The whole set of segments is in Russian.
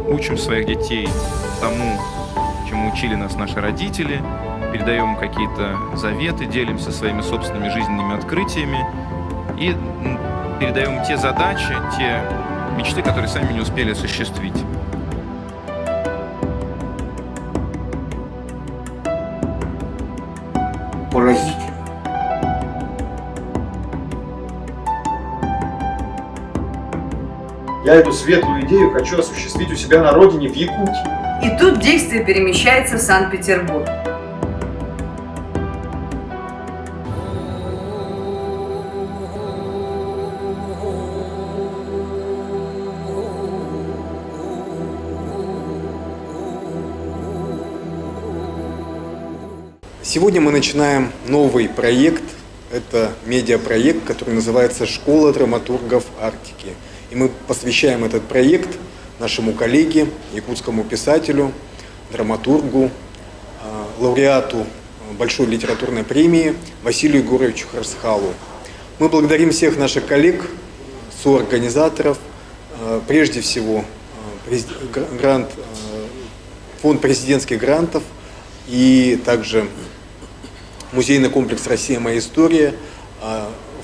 учим своих детей тому, чему учили нас наши родители, передаем им какие-то заветы, делимся своими собственными жизненными открытиями и передаем те задачи, те мечты, которые сами не успели осуществить. Поразительно. Я эту светлую идею хочу осуществить у себя на родине, в Якутии. И тут действие перемещается в Санкт-Петербург. Сегодня мы начинаем новый проект. Это медиапроект, который называется «Школа драматургов Арктики». И мы посвящаем этот проект нашему коллеге, якутскому писателю, драматургу, лауреату Большой литературной премии Василию Егоровичу Харсхалу. Мы благодарим всех наших коллег, соорганизаторов, прежде всего фонд президентских грантов и также музейный комплекс «Россия. Моя история»,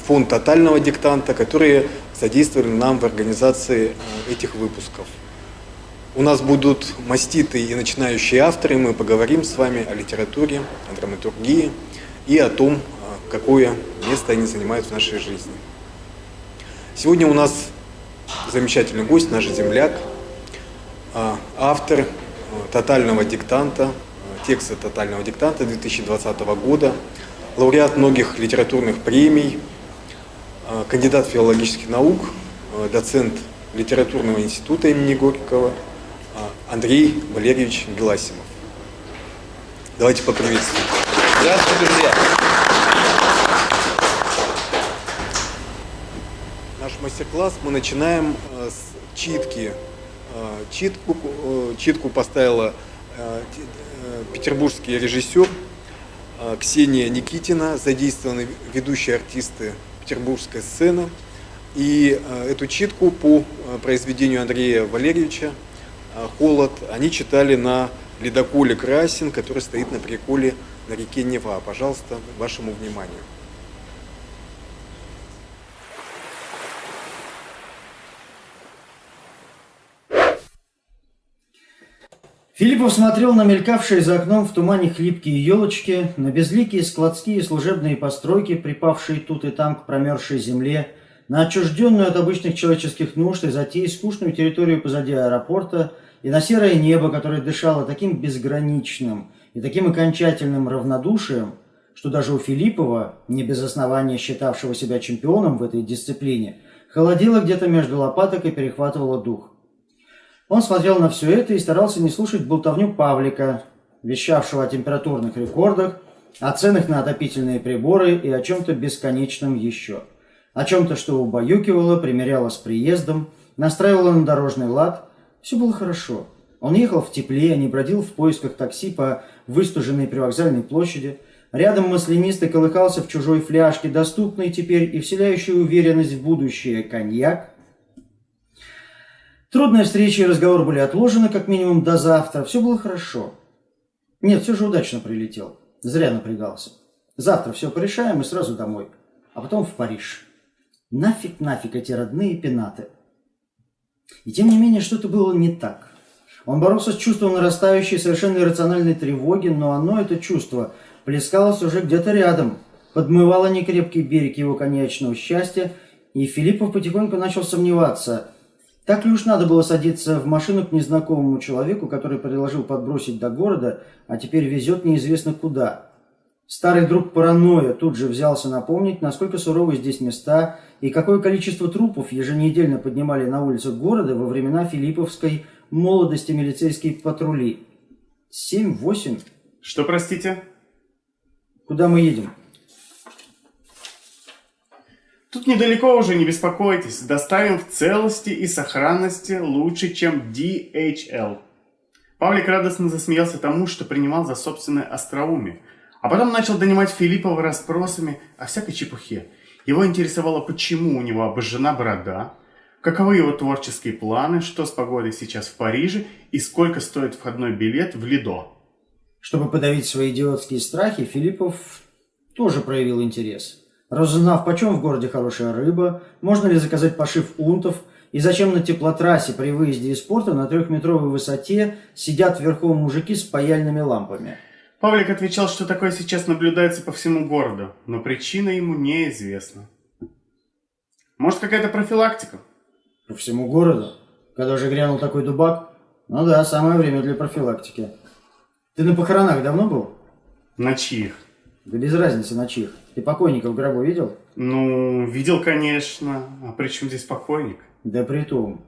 фонд тотального диктанта, которые содействовали нам в организации этих выпусков. У нас будут маститые и начинающие авторы, мы поговорим с вами о литературе, о драматургии и о том, какое место они занимают в нашей жизни. Сегодня у нас замечательный гость, наш земляк, автор тотального диктанта, текста тотального диктанта 2020 года, лауреат многих литературных премий, кандидат филологических наук, доцент литературного института имени Горького Андрей Валерьевич Геласимов. Давайте поприветствуем. Здравствуйте, друзья! Наш мастер-класс мы начинаем с читки. Читку поставила петербургский режиссер Ксения Никитина, задействованы ведущие артисты петербургской сцены. И эту читку по произведению Андрея Валерьевича «Холод» они читали на ледоколе «Красин», который стоит на приколе на реке Нева. Пожалуйста, вашему вниманию. Филиппов смотрел на мелькавшие за окном в тумане хлипкие елочки, на безликие складские и служебные постройки, припавшие тут и там к промерзшей земле, на отчужденную от обычных человеческих нужд и затей скучную территорию позади аэропорта и на серое небо, которое дышало таким безграничным и таким окончательным равнодушием, что даже у Филиппова, не без основания считавшего себя чемпионом в этой дисциплине, холодело где-то между лопаток и перехватывало дух. Он смотрел на все это и старался не слушать болтовню Павлика, вещавшего о температурных рекордах, о ценах на отопительные приборы и о чем-то бесконечном еще. О чем-то, что убаюкивало, примиряло с приездом, настраивало на дорожный лад. Все было хорошо. Он ехал в тепле, не бродил в поисках такси по выстуженной привокзальной площади. Рядом маслянисто колыхался в чужой фляжке, доступный теперь и вселяющий уверенность в будущее коньяк. Трудная встреча и разговор были отложены как минимум до завтра. Все было хорошо. Нет, все же удачно прилетел. Зря напрягался. Завтра все порешаем и сразу домой. А потом в Париж. Нафиг эти родные пенаты. И тем не менее что-то было не так. Он боролся с чувством нарастающей совершенно иррациональной тревоги, но оно, это чувство, плескалось уже где-то рядом. Подмывало некрепкий берег его конечного счастья, и Филиппов потихоньку начал сомневаться – так ли уж надо было садиться в машину к незнакомому человеку, который предложил подбросить до города, а теперь везет неизвестно куда? Старый друг паранойя тут же взялся напомнить, насколько суровы здесь места и какое количество трупов еженедельно поднимали на улицах города во времена филипповской молодости милицейские патрули. 7-8. Что, простите? Куда мы едем? Тут недалеко уже, не беспокойтесь. Доставим в целости и сохранности лучше, чем DHL. Павлик радостно засмеялся тому, что принимал за собственное остроумие. А потом начал донимать Филиппова расспросами о всякой чепухе. Его интересовало, почему у него обожжена борода, Каковы его творческие планы, что с погодой сейчас в Париже и сколько стоит входной билет в Лидо? Чтобы подавить свои идиотские страхи, Филиппов тоже проявил интерес. Разузнав, почем в городе хорошая рыба, можно ли заказать пошив унтов, и зачем на теплотрассе при выезде из порта на 3-метровой высоте сидят верхом мужики с паяльными лампами. Павлик отвечал, что такое сейчас наблюдается по всему городу, но причина ему неизвестна. Может, какая-то профилактика? По всему городу? Когда уже грянул такой дубак? Ну да, самое время для профилактики. Ты на похоронах давно был? На чьих? Да без разницы на чьих. Ты покойника в гробу видел? Ну, видел, конечно. А при чем здесь покойник? Да при том,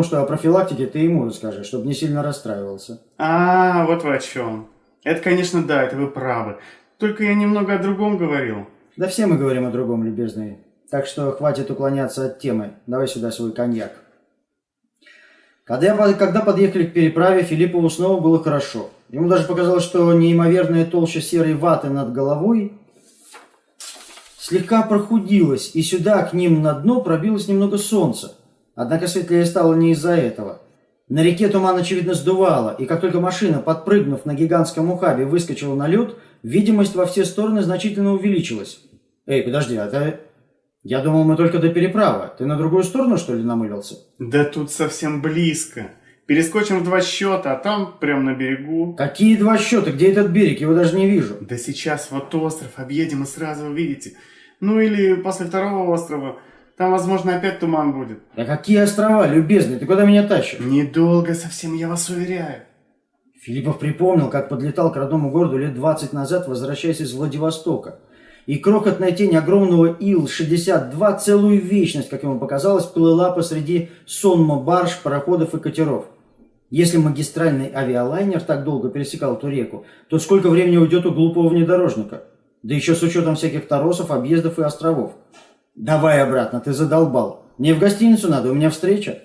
что о профилактике ты ему расскажи, чтобы не сильно расстраивался. А, вот вы о чем. Это, конечно, да, это вы правы. Только я немного о другом говорил. Да все мы говорим о другом, любезный. Так что хватит уклоняться от темы. Давай сюда свой коньяк. Когда подъехали к переправе, Филиппову снова было хорошо. Ему даже показалось, что неимоверная толща серой ваты над головой слегка прохудилась, и сюда, к ним на дно, пробилось немного солнца. Однако светлее стало не из-за этого. На реке туман, очевидно, сдувало, и как только машина, подпрыгнув на гигантском ухабе, выскочила на лед, видимость во все стороны значительно увеличилась. Эй, подожди, я думал, мы только до переправы. Ты на другую сторону, что ли, намылился? Да тут совсем близко. Перескочим в 2 счета, а там прям на берегу. Какие 2 счета? Где этот берег? Его даже не вижу. Да сейчас вот остров объедем и сразу увидите. Ну или после 2-го острова. Там, возможно, опять туман будет. Да какие острова, любезный? Ты куда меня тащишь? Недолго совсем, я вас уверяю. Филиппов припомнил, как подлетал к родному городу лет 20 назад, возвращаясь из Владивостока. И крохотная тень огромного Ил-62 целую вечность, как ему показалось, плыла посреди сонма барж, пароходов и катеров. Если магистральный авиалайнер так долго пересекал эту реку, то сколько времени уйдет у глупого внедорожника? Да еще с учетом всяких торосов, объездов и островов. Давай обратно, ты задолбал. Мне в гостиницу надо, у меня встреча.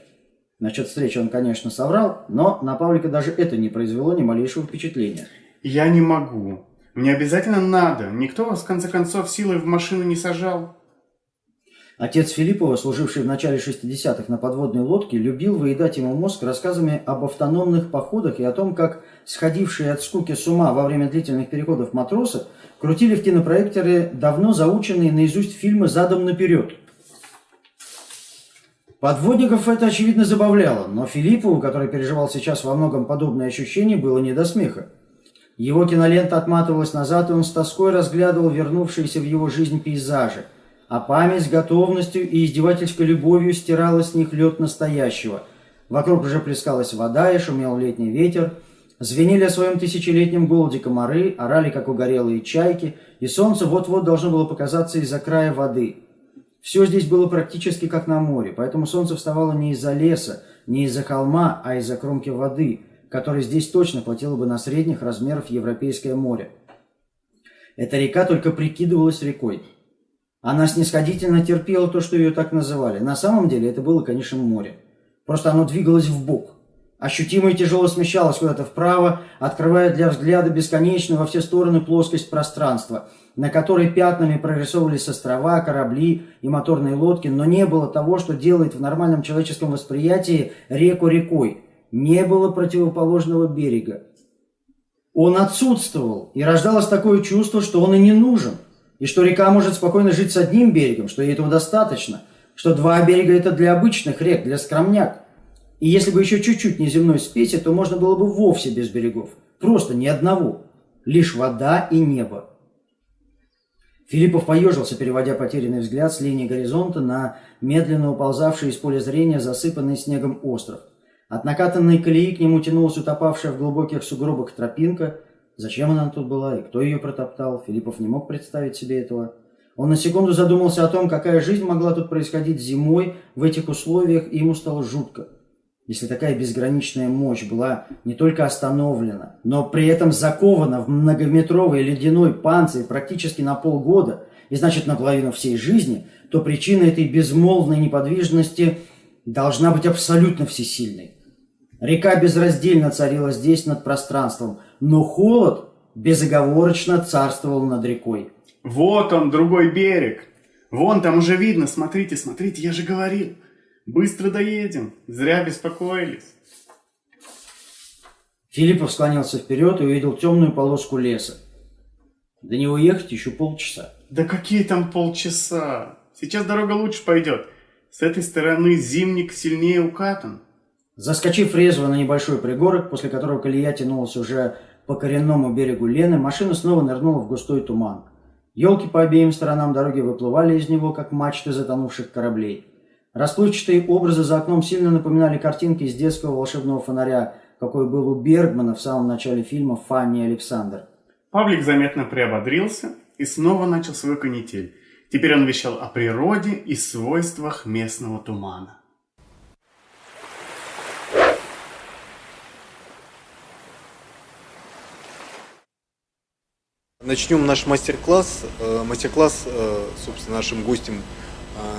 Насчет встречи он, конечно, соврал, но на Павлика даже это не произвело ни малейшего впечатления. Я не могу. Мне обязательно надо. Никто вас, в конце концов, силой в машину не сажал. Отец Филиппова, служивший в начале 60-х на подводной лодке, любил выедать ему мозг рассказами об автономных походах и о том, как сходившие от скуки с ума во время длительных переходов матросы крутили в кинопроекторе давно заученные наизусть фильмы задом наперед. Подводников это, очевидно, забавляло, но Филиппову, который переживал сейчас во многом подобные ощущения, было не до смеха. Его кинолента отматывалась назад, и он с тоской разглядывал вернувшиеся в его жизнь пейзажи, а память с готовностью и издевательской любовью стирала с них лед настоящего. Вокруг уже плескалась вода и шумел летний ветер, звенели о своем тысячелетнем голоде комары, орали, как угорелые чайки, и солнце вот-вот должно было показаться из-за края воды. Все здесь было практически как на море, поэтому солнце вставало не из-за леса, не из-за холма, а из-за кромки воды, которой здесь точно хватило бы на средних размеров Европейское море. Эта река только прикидывалась рекой. Она снисходительно терпела то, что ее так называли. На самом деле это было, конечно, море. Просто оно двигалось вбок. Ощутимо и тяжело смещалось куда-то вправо, открывая для взгляда бесконечную во все стороны плоскость пространства, на которой пятнами прорисовывались острова, корабли и моторные лодки, но не было того, что делает в нормальном человеческом восприятии реку рекой. Не было противоположного берега. Он отсутствовал, и рождалось такое чувство, что он и не нужен, и что река может спокойно жить с одним берегом, что ей этого достаточно, что 2 берега – это для обычных рек, для скромняк. И если бы еще чуть-чуть неземной спеси, то можно было бы вовсе без берегов. Просто ни одного. Лишь вода и небо. Филиппов поежился, переводя потерянный взгляд с линии горизонта на медленно уползавший из поля зрения засыпанный снегом остров. От накатанной колеи к нему тянулась утопавшая в глубоких сугробах тропинка. Зачем она тут была и кто ее протоптал, Филиппов не мог представить себе этого. Он на секунду задумался о том, какая жизнь могла тут происходить зимой в этих условиях, и ему стало жутко. Если такая безграничная мощь была не только остановлена, но при этом закована в многометровый ледяной панцирь практически на полгода, и значит на половину всей жизни, то причина этой безмолвной неподвижности должна быть абсолютно всесильной. Река безраздельно царила здесь над пространством, но холод безоговорочно царствовал над рекой. Вот он, другой берег. Вон там уже видно, смотрите, смотрите, я же говорил. Быстро доедем. Зря беспокоились. Филиппов склонился вперед и увидел темную полоску леса. До него ехать еще полчаса. Да какие там полчаса? Сейчас дорога лучше пойдет. С этой стороны зимник сильнее укатан. Заскочив резво на небольшой пригорок, после которого колея тянулась уже по коренному берегу Лены, машина снова нырнула в густой туман. Елки по обеим сторонам дороги выплывали из него, как мачты затонувших кораблей. Расплывчатые образы за окном сильно напоминали картинки из детского волшебного фонаря, какой был у Бергмана в самом начале фильма «Фанни и Александр». Павлик заметно приободрился и снова начал свою канитель. Теперь он вещал о природе и свойствах местного тумана. Начнем наш мастер-класс. Мастер-класс, собственно, нашим гостем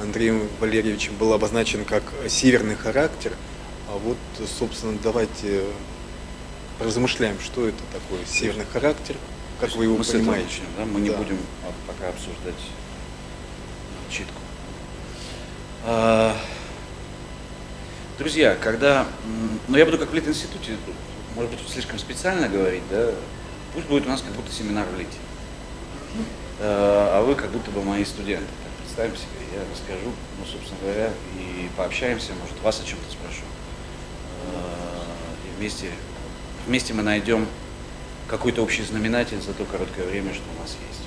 Андреем Валерьевичем был обозначен как северный характер. А вот, собственно, давайте размышляем, что это такое северный характер, как вы его мы понимаете. с этого начнем, да? Мы не Да. будем пока обсуждать читку. Друзья, когда... Ну, я буду как в Лит-институте, может быть, слишком специально говорить, да? Пусть будет у нас как будто семинар в Лите. А вы как будто бы мои студенты. Так, представим себе, я расскажу, ну, собственно говоря, и пообщаемся, может, вас о чем-то спрошу. И вместе мы найдем какой-то общий знаменатель за то короткое время, что у нас есть.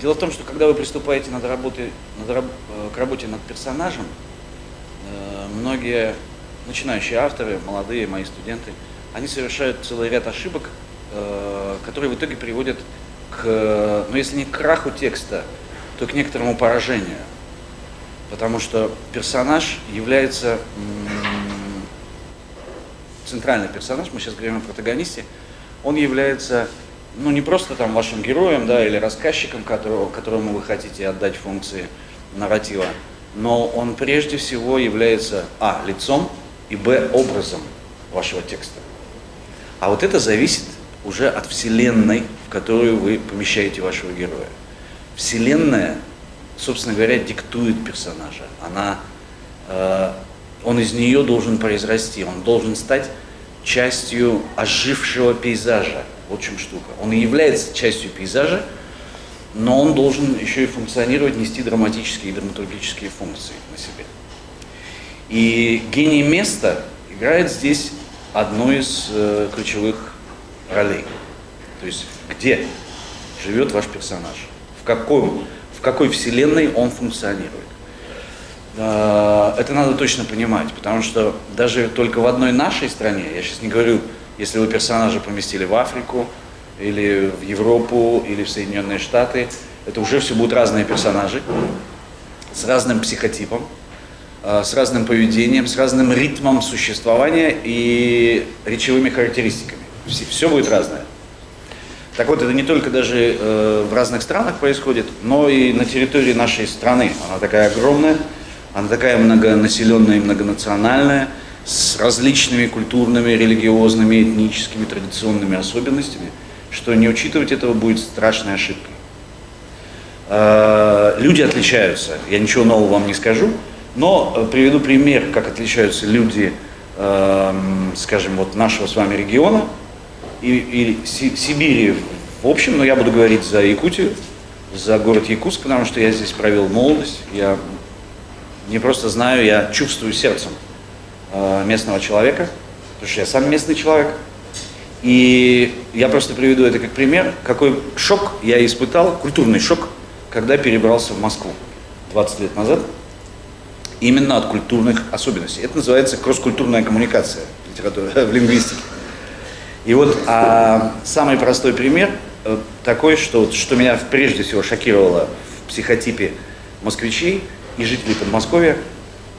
Дело в том, что когда вы приступаете к работе над персонажем, многие начинающие авторы, молодые мои студенты, они совершают целый ряд ошибок, которые в итоге приводят к, ну если не к краху текста, то к некоторому поражению. Потому что персонаж является, центральный персонаж, мы сейчас говорим о протагонисте, он является, ну не просто там вашим героем, да, или рассказчиком, которому вы хотите отдать функции нарратива, но он прежде всего является, лицом, и, образом вашего текста. А вот это зависит уже от вселенной, в которую вы помещаете вашего героя. Вселенная, собственно говоря, диктует персонажа. Он из нее должен произрасти, он должен стать частью ожившего пейзажа. Вот в чем штука. Он и является частью пейзажа, но он должен еще и функционировать, нести драматические и драматургические функции на себе. И гений места играет здесь одну из ключевых ролей. То есть где живет ваш персонаж, в какой вселенной он функционирует. Это надо точно понимать, потому что даже только в одной нашей стране, я сейчас не говорю, если вы персонажа поместили в Африку, или в Европу, или в Соединенные Штаты, это уже все будут разные персонажи, с разным психотипом, с разным поведением, с разным ритмом существования и речевыми характеристиками. Все будет разное. Так вот, это не только даже в разных странах происходит, но и на территории нашей страны. Она такая огромная, она такая многонаселенная и многонациональная, с различными культурными, религиозными, этническими, традиционными особенностями, что не учитывать этого будет страшной ошибкой. Люди отличаются, я ничего нового вам не скажу, но приведу пример, как отличаются люди, скажем, вот нашего с вами региона и Сибири в общем, но я буду говорить за Якутию, за город Якутск, потому что я здесь провел молодость, я не просто знаю, я чувствую сердцем местного человека, потому что я сам местный человек. И я просто приведу это как пример, какой шок я испытал, культурный шок, когда перебрался в Москву 20 лет назад, именно от культурных особенностей. Это называется кросс-культурная коммуникация в лингвистике. И вот самый простой пример такой, что меня прежде всего шокировало в психотипе москвичей и жителей Подмосковья,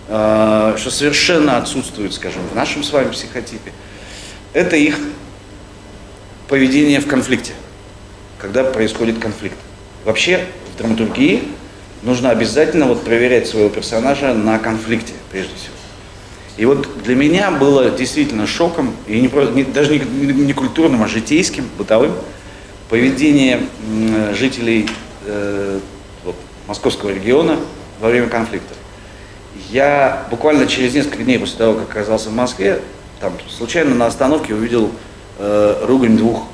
что совершенно отсутствует, скажем, в нашем с вами психотипе, это их поведение в конфликте, когда происходит конфликт. Вообще в драматургии нужно обязательно проверять своего персонажа на конфликте, прежде всего. И вот для меня было действительно шоком, и даже не культурным, а житейским, бытовым, поведение жителей московского региона во время конфликтов. Я буквально через несколько дней после того, как оказался в Москве, там случайно на остановке увидел ругань двух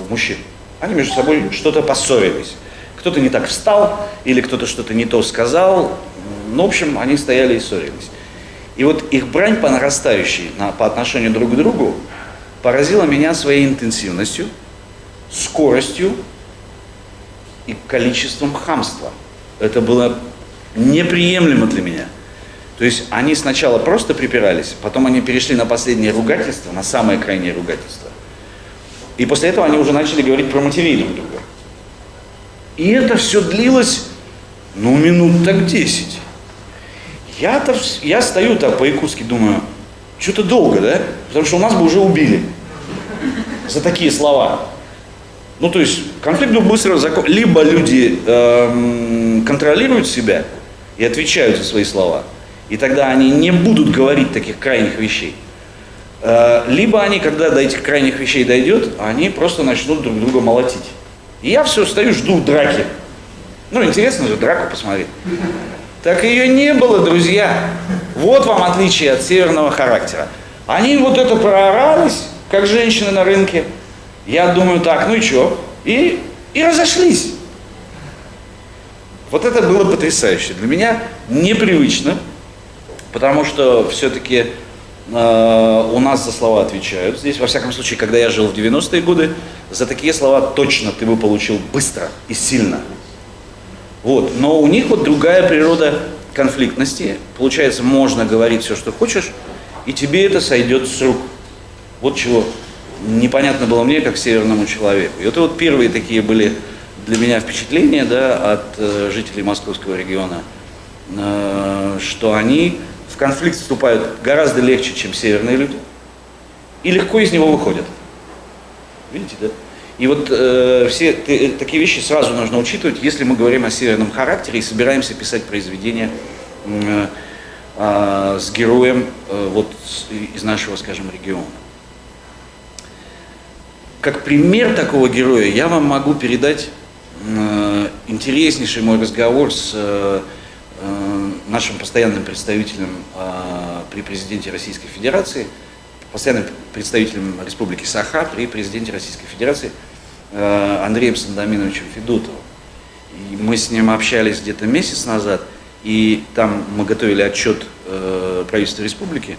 мужчин. Они между собой что-то поссорились. Кто-то не так встал, или кто-то что-то не то сказал. Ну, в общем, они стояли и ссорились. И вот их брань по нарастающей по отношению друг к другу поразила меня своей интенсивностью, скоростью и количеством хамства. Это было неприемлемо для меня. То есть они сначала просто припирались, потом они перешли на последнее ругательство, на самое крайнее ругательство. И после этого они уже начали говорить про матерей друг друга. И это все длилось, минут так 10. Я стою так по-якутски, думаю, что-то долго, да? Потому что у нас бы уже убили за такие слова. Ну, то есть конфликт был быстро закончен. Либо люди контролируют себя и отвечают за свои слова, и тогда они не будут говорить таких крайних вещей. Либо они, когда до этих крайних вещей дойдет, они просто начнут друг друга молотить. И я все стою, жду драки. Ну, интересно же драку посмотреть. Так ее не было, друзья. Вот вам отличие от северного характера. Они вот это проорались, как женщины на рынке. Я думаю, так, ну и что? И разошлись. Вот это было потрясающе. Для меня непривычно, потому что все-таки у нас за слова отвечают. Здесь, во всяком случае, когда я жил в 90-е годы, за такие слова точно ты бы получил быстро и сильно. Вот. Но у них вот другая природа конфликтности. Получается, можно говорить все, что хочешь, и тебе это сойдет с рук. Вот чего непонятно было мне, как северному человеку. И это вот первые такие были для меня впечатления, да, от жителей московского региона, что они в конфликт вступают гораздо легче, чем северные люди, и легко из него выходят. Видите, да? И вот все такие вещи сразу нужно учитывать, если мы говорим о северном характере и собираемся писать произведения с героем вот из нашего, скажем, региона. Как пример такого героя я вам могу передать интереснейший мой разговор с нашим постоянным представителем при президенте Российской Федерации, постоянным представителем Республики Саха при президенте Российской Федерации Андреем Сандоминовичем Федотовым. И мы с ним общались где-то месяц назад, и там мы готовили отчет правительства республики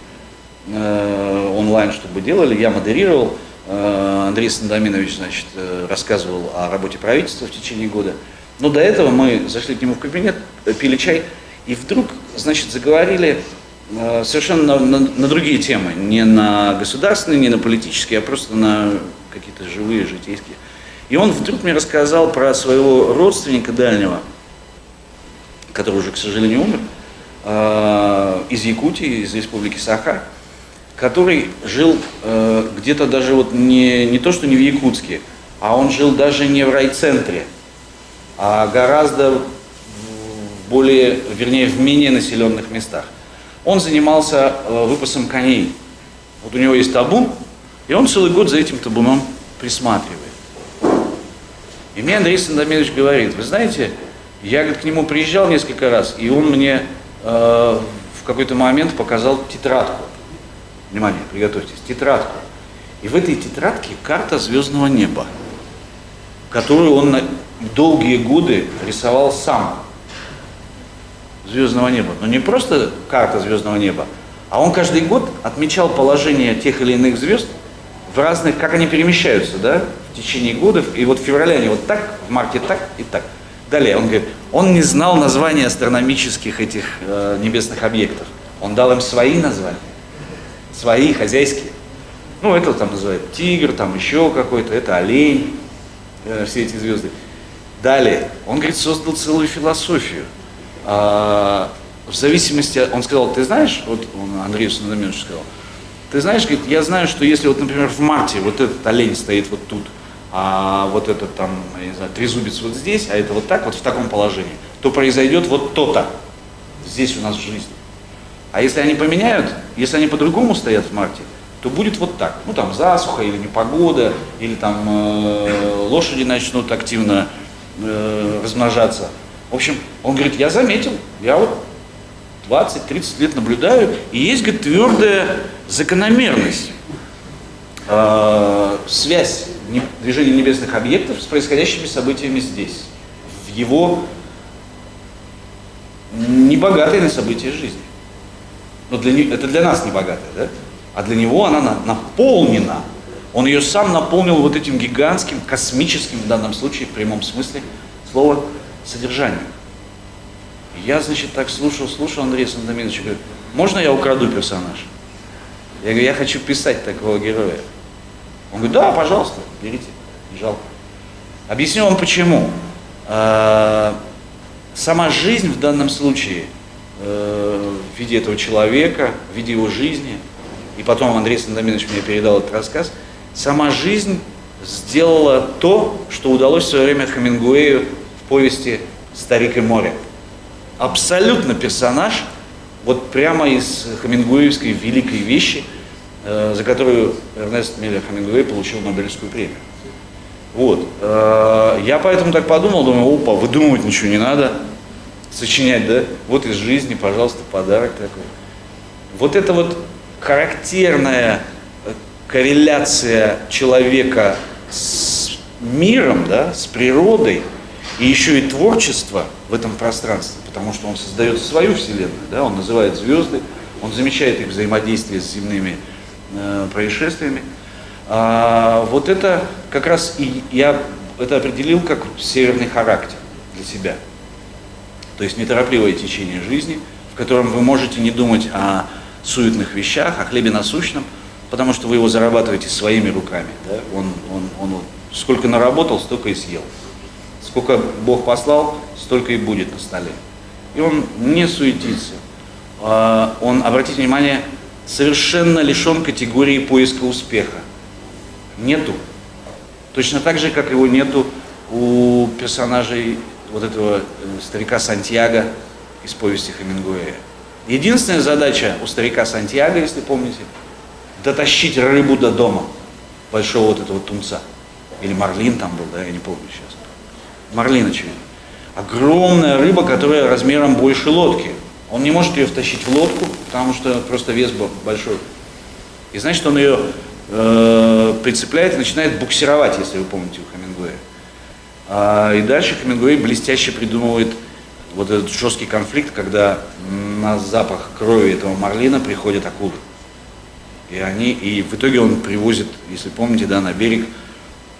онлайн, чтобы делали, я модерировал. Андрей Сандоминович, значит, рассказывал о работе правительства в течение года. Но до этого мы зашли к нему в кабинет, пили чай, и вдруг, значит, заговорили совершенно на другие темы. Не на государственные, не на политические, а просто на какие-то живые, житейские. И он вдруг мне рассказал про своего родственника дальнего, который уже, к сожалению, умер, из Якутии, из республики Саха, который жил где-то даже вот не то, что не в Якутске, а он жил даже не в райцентре, а гораздо более, вернее, в менее населенных местах. Он занимался выпасом коней. Вот у него есть табун, и он целый год за этим табуном присматривает. И мне Андрей Сандомирович говорит, вы знаете, я, говорит, к нему приезжал несколько раз, и он мне в какой-то момент показал тетрадку. Внимание, приготовьтесь, тетрадку. И в этой тетрадке карта звездного неба, которую он долгие годы рисовал сам. Звездного неба. Но не просто карта звездного неба, а он каждый год отмечал положение тех или иных звезд в разных, как они перемещаются, да, в течение года. И вот в феврале они вот так, в марте так и так. Далее он говорит, он не знал названия астрономических этих небесных объектов. Он дал им свои названия. Свои, хозяйские. Ну, это там называют тигр, там еще какой-то, это олень, все эти звезды. Далее, он, говорит, создал целую философию. В зависимости, он сказал, ты знаешь, вот он Андрею Сандоминовичу сказал, ты знаешь, говорит, я знаю, что если вот, например, в марте вот этот олень стоит вот тут, а вот этот там, я не знаю, трезубец вот здесь, а это вот так, вот в таком положении, то произойдет вот то-то здесь у нас в жизни. А если они поменяют, если они по-другому стоят в марте, то будет вот так. Ну там засуха или непогода, или там лошади начнут активно размножаться. В общем, он говорит, я заметил, я вот 20-30 лет наблюдаю, и есть, говорит, твердая закономерность, связь движения небесных объектов с происходящими событиями здесь, в его небогатой на события жизни. Но это для нас небогатая, да? А для него она наполнена. Он ее сам наполнил вот этим гигантским, космическим, в данном случае, в прямом смысле слова, содержанием. Я, значит, так слушал Андрея Сантаминовича, говорю, можно я украду персонаж? Я говорю, я хочу писать такого героя. Он говорит, да, пожалуйста, берите, не жалко. Объясню вам почему. Сама жизнь в данном случае, в виде этого человека, в виде его жизни, и потом Андрей Сантаминович мне передал этот рассказ, сама жизнь сделала то, что удалось в свое время Хемингуэю в повести «Старик и море». Абсолютно персонаж, вот прямо из хемингуэевской великой вещи, за которую Эрнест Миллер Хемингуэй получил Нобелевскую премию. Вот. Я поэтому так подумал, думаю, опа, выдумывать ничего не надо, сочинять, да? Вот из жизни, пожалуйста, подарок такой. Вот это вот характерная корреляция человека с миром, да, с природой, и еще и творчество в этом пространстве, потому что он создает свою вселенную, да, он называет звезды, он замечает их взаимодействие с земными происшествиями. Вот это как раз и я это определил как северный характер для себя. То есть неторопливое течение жизни, в котором вы можете не думать о суетных вещах, о хлебе насущном, потому что вы его зарабатываете своими руками. Да? Он сколько наработал, столько и съел. Сколько Бог послал, столько и будет на столе. И он не суетится. Он, обратите внимание, совершенно лишен категории поиска успеха. Нету. Точно так же, как его нету у персонажей вот этого старика Сантьяго из повести Хемингуэя. Единственная задача у старика Сантьяго, если помните, дотащить рыбу до дома, большого вот этого тунца. Или марлин там был, да, я не помню сейчас. Марлин, очевидно. Огромная рыба, которая размером больше лодки. Он не может ее втащить в лодку, потому что просто вес большой. И значит, он ее прицепляет и начинает буксировать, если вы помните, у Хемингуэя. И дальше Хемингуэй блестяще придумывает вот этот жесткий конфликт, когда на запах крови этого марлина приходят акулы. И в итоге он привозит, если помните, да, на берег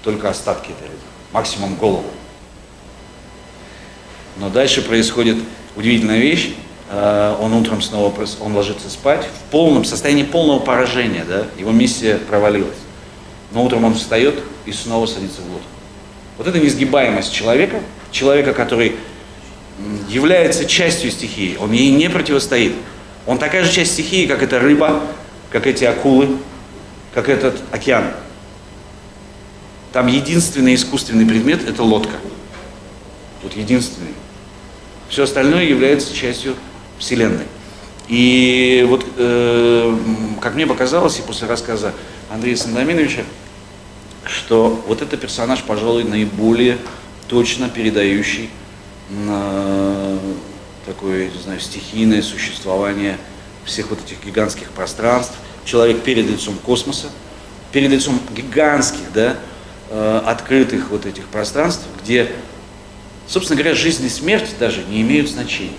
только остатки этой рыбы, максимум голову. Но дальше происходит удивительная вещь. Он утром снова он ложится спать в состоянии полного поражения, да? Его миссия провалилась. Но утром он встает и снова садится в лодку. Вот это несгибаемость человека, который является частью стихии, он ей не противостоит. Он такая же часть стихии, как эта рыба, как эти акулы, как этот океан. Там единственный искусственный предмет – это лодка. Вот единственный. Все остальное является частью Вселенной. И вот, как мне показалось, и после рассказа Андрея Сантаминовича, что вот это персонаж, пожалуй, наиболее точно передающий такое, не знаю, стихийное существование всех вот этих гигантских пространств. Человек перед лицом космоса, перед лицом гигантских, да, открытых вот этих пространств, где, собственно говоря, жизнь и смерть даже не имеют значения.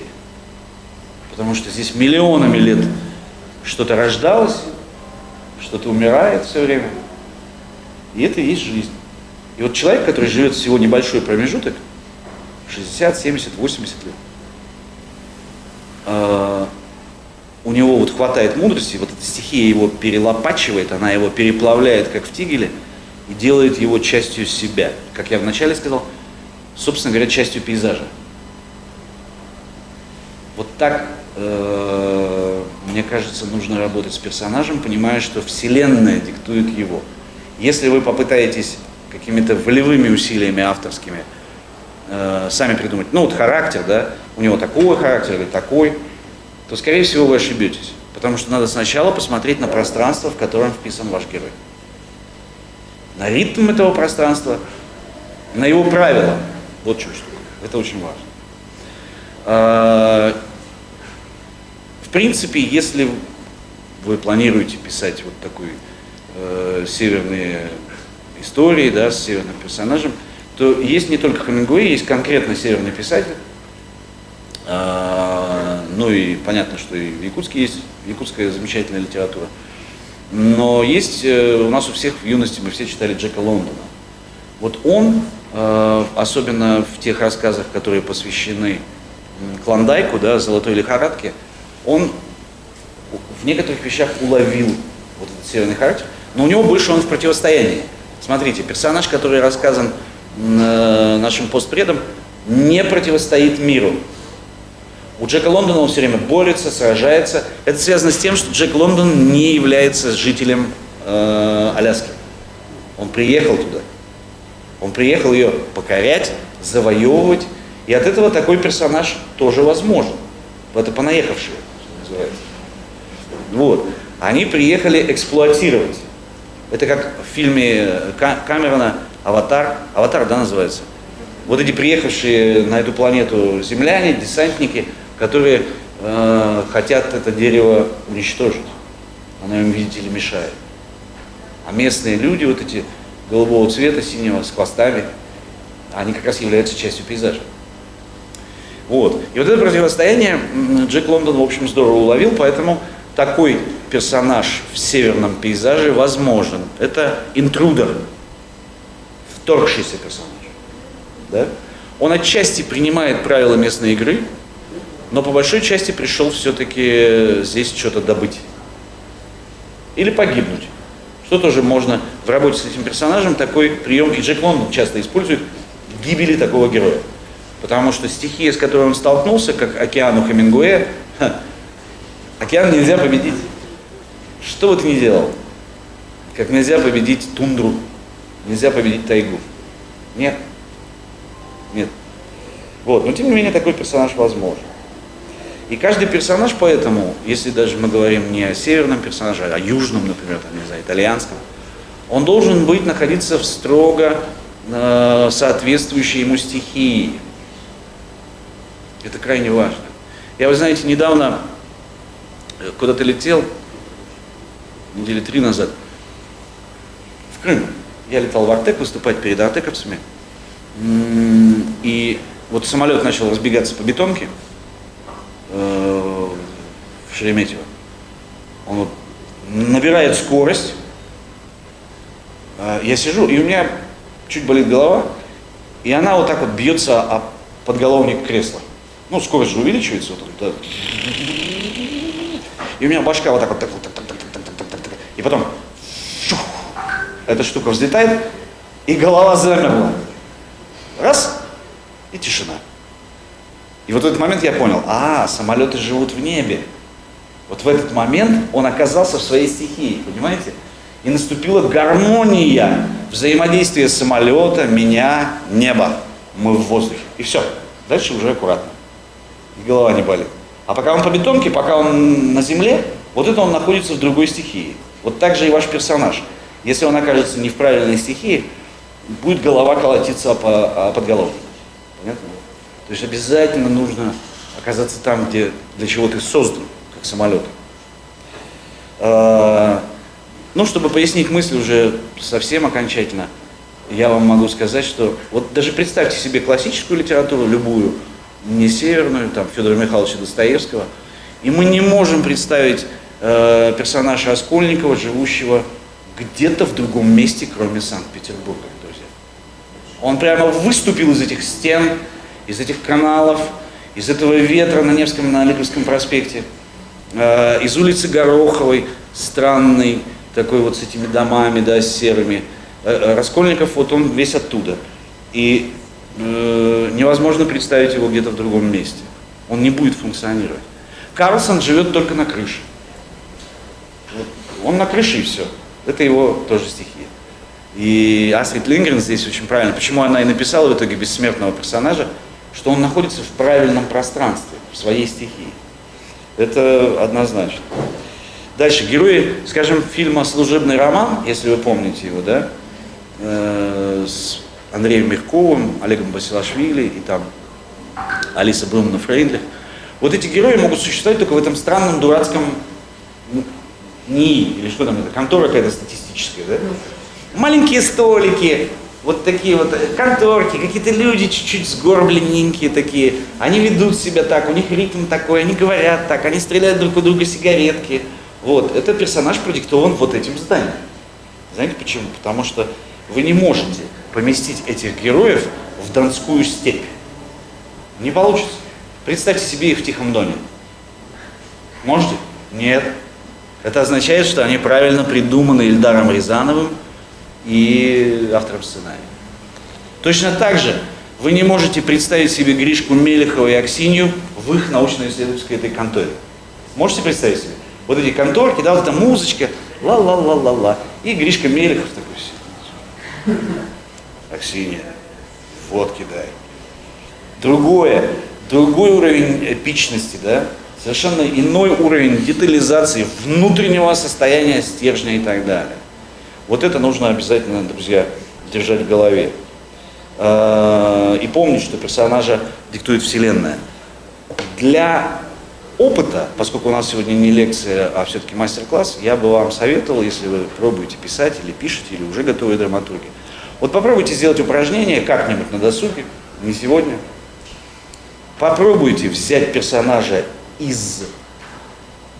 Потому что здесь миллионами лет что-то рождалось, что-то умирает все время. И это и есть жизнь. И вот человек, который живет всего небольшой промежуток, 60, 70, 80 лет, у него вот хватает мудрости, вот эта стихия его перелопачивает, она его переплавляет, как в тигеле, и делает его частью себя. Как я вначале сказал, собственно говоря, частью пейзажа. Вот так, мне кажется, нужно работать с персонажем, понимая, что Вселенная диктует его. Если вы попытаетесь какими-то волевыми усилиями авторскими сами придумать, ну вот характер, да, у него такой характер или такой, то, скорее всего, вы ошибетесь. Потому что надо сначала посмотреть на пространство, в котором вписан ваш герой. На ритм этого пространства, на его правила. Вот что штука. Это очень важно. В принципе, если вы планируете писать вот такой северные истории, да, с северным персонажем, то есть не только Хемингуэй, есть конкретно северный писатель. Ну и понятно, что и в Якутске есть якутская замечательная литература. Но есть у нас у всех в юности, мы все читали Джека Лондона. Вот он, особенно в тех рассказах, которые посвящены Клондайку, да, золотой лихорадке, он в некоторых вещах уловил вот этот северный характер, но у него больше он в противостоянии. Смотрите, персонаж, который рассказан нашим постпредам, не противостоит миру. У Джека Лондона он все время борется, сражается. Это связано с тем, что Джек Лондон не является жителем Аляски. Он приехал туда. Он приехал ее покорять, завоевывать. И от этого такой персонаж тоже возможен. Это понаехавшие, что называется. Вот. Они приехали эксплуатировать. Это как в фильме Камерона «Аватар». «Аватар», да, называется? Вот эти приехавшие на эту планету земляне, десантники, которые хотят это дерево уничтожить. Оно им, видите ли, мешает. А местные люди, вот эти голубого цвета, синего, с хвостами, они как раз являются частью пейзажа. Вот. И вот это противостояние Джек Лондон, в общем, здорово уловил, поэтому такой персонаж в северном пейзаже возможен. Это интрудер, вторгшийся персонаж. Да? Он отчасти принимает правила местной игры, но по большой части пришел все-таки здесь что-то добыть. Или погибнуть. Что тоже можно в работе с этим персонажем, такой прием, и Джек Лондон часто использует в гибели такого героя. Потому что стихия, с которой он столкнулся, как океан у Хемингуэя, океан нельзя победить. Что бы ты ни делал, как нельзя победить тундру, нельзя победить тайгу. Нет. Нет. Вот. Но тем не менее такой персонаж возможен. И каждый персонаж поэтому, если даже мы говорим не о северном персонаже, а о южном, например, там, не знаю, итальянском, он должен находиться в строго соответствующей ему стихии. Это крайне важно. Я, вы знаете, недавно куда-то летел, недели 3 назад, в Крым. Я летал в Артек выступать перед артековцами. И вот самолет начал разбегаться по бетонке в Шереметьево. Он вот набирает скорость. Я сижу, и у меня чуть болит голова, и она вот так вот бьется о подголовник кресла. Ну, скорость же увеличивается. Вот, да. И у меня башка вот так вот, и потом шух, эта штука взлетает, и голова замерла. Раз, и тишина. И вот в этот момент я понял, самолеты живут в небе. Вот в этот момент он оказался в своей стихии, понимаете? И наступила гармония взаимодействия самолета, меня, неба. Мы в воздухе. И все. Дальше уже аккуратно. И голова не болит. А пока он по бетонке, пока он на земле, вот это он находится в другой стихии. Вот так же и ваш персонаж. Если он окажется не в правильной стихии, будет голова колотиться о подголовник. Понятно? То есть обязательно нужно оказаться там, где для чего ты создан, как самолет. Ну, чтобы пояснить мысль уже совсем окончательно, я вам могу сказать, что вот даже представьте себе классическую литературу, любую, не северную, там, Федора Михайловича Достоевского, и мы не можем представить персонажа Раскольникова, живущего где-то в другом месте, кроме Санкт-Петербурга, друзья. Он прямо выступил из этих стен, из этих каналов, из этого ветра на Невском, на Липовском проспекте, из улицы Гороховой, странной, такой вот с этими домами, да, серыми. Раскольников, вот он весь оттуда. И невозможно представить его где-то в другом месте. Он не будет функционировать. Карлсон живет только на крыше. Вот. Он на крыше и все. Это его тоже стихия. И Астрид Линдгрен здесь очень правильно. Почему она и написала в итоге бессмертного персонажа, что он находится в правильном пространстве, в своей стихии. Это однозначно. Дальше. Герои, скажем, фильма «Служебный роман», если вы помните его, да, с Андреем Мягковым, Олегом Басилашвили и там Алиса Брумна Фрейндлих. Вот эти герои могут существовать только в этом странном, дурацком НИИ, или что там это, контора какая-то статистическая, да? Маленькие столики, вот такие вот конторки, какие-то люди чуть-чуть сгорбленненькие такие, они ведут себя так, у них ритм такой, они говорят так, они стреляют друг у друга сигаретки. Вот, это персонаж продиктован вот этим зданием. Знаете почему? Потому что вы не можете поместить этих героев в Донскую степь. Не получится. Представьте себе их в Тихом доме. Можете? Нет. Это означает, что они правильно придуманы Ильдаром Рязановым и автором сценария. Точно так же вы не можете представить себе Гришку Мелехова и Аксинью в их научно-исследовательской этой конторе. Можете представить себе? Вот эти конторки, да, вот эта музычка, ла-ла-ла-ла-ла. И Гришка Мелехов такой сидит. Аксинья, водки дай. Другой уровень эпичности, да, совершенно иной уровень детализации внутреннего состояния стержня и так далее. Вот это нужно обязательно, друзья, держать в голове. И помнить, что персонажа диктует Вселенная. Для опыта, поскольку у нас сегодня не лекция, а все-таки мастер-класс, я бы вам советовал, если вы пробуете писать или пишете, или уже готовые драматурги, вот попробуйте сделать упражнение как-нибудь на досуге, не сегодня. Попробуйте взять персонажа из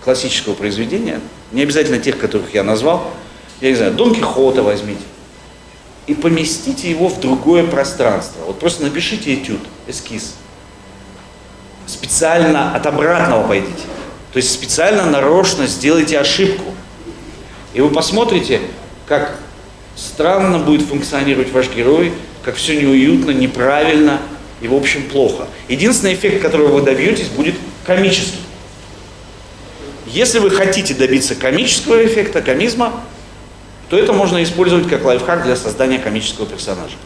классического произведения, не обязательно тех, которых я назвал, я не знаю, Дон Кихота возьмите, и поместите его в другое пространство. Вот просто напишите этюд, эскиз. Специально от обратного пойдите. То есть специально, нарочно сделайте ошибку. И вы посмотрите, как странно будет функционировать ваш герой, как все неуютно, неправильно и, в общем, плохо. Единственный эффект, которого вы добьетесь, будет комический. Если вы хотите добиться комического эффекта, комизма, то это можно использовать как лайфхак для создания комического персонажа.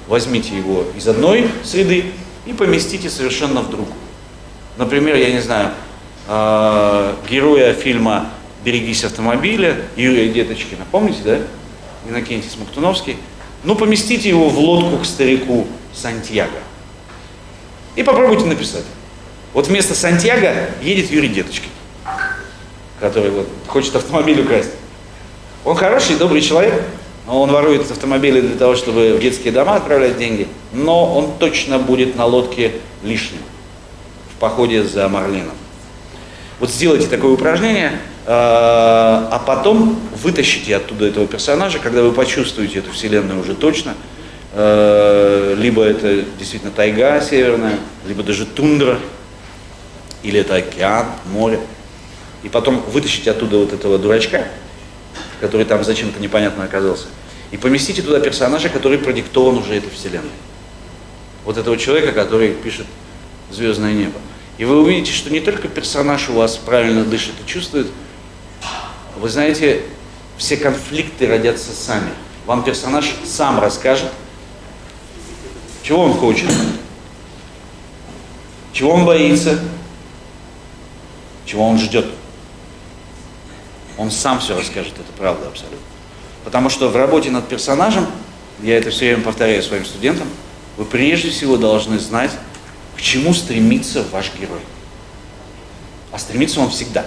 Возьмите его из одной среды и поместите совершенно в другую. Например, я не знаю, героя фильма «Берегись автомобиля» Юрия Деточкина, помните, да? Иннокентий Смоктуновский. Ну, поместите его в лодку к старику Сантьяго. И попробуйте написать. Вот вместо Сантьяго едет Юрий Деточкин, который вот хочет автомобиль украсть. Он хороший, добрый человек, он ворует автомобили для того, чтобы в детские дома отправлять деньги, но он точно будет на лодке лишним в походе за Марлином. Вот сделайте такое упражнение, а потом вытащите оттуда этого персонажа, когда вы почувствуете эту вселенную уже точно. Либо это действительно тайга северная, либо даже тундра, или это океан, море. И потом вытащите оттуда вот этого дурачка, который там зачем-то непонятно оказался, и поместите туда персонажа, который продиктован уже этой вселенной. Вот этого человека, который пишет «Звездное небо». И вы увидите, что не только персонаж у вас правильно дышит и чувствует, вы знаете, все конфликты родятся сами. Вам персонаж сам расскажет, чего он хочет, чего он боится, чего он ждет. Он сам все расскажет, это правда абсолютно. Потому что в работе над персонажем, я это все время повторяю своим студентам, вы прежде всего должны знать, к чему стремится ваш герой. А стремится он всегда.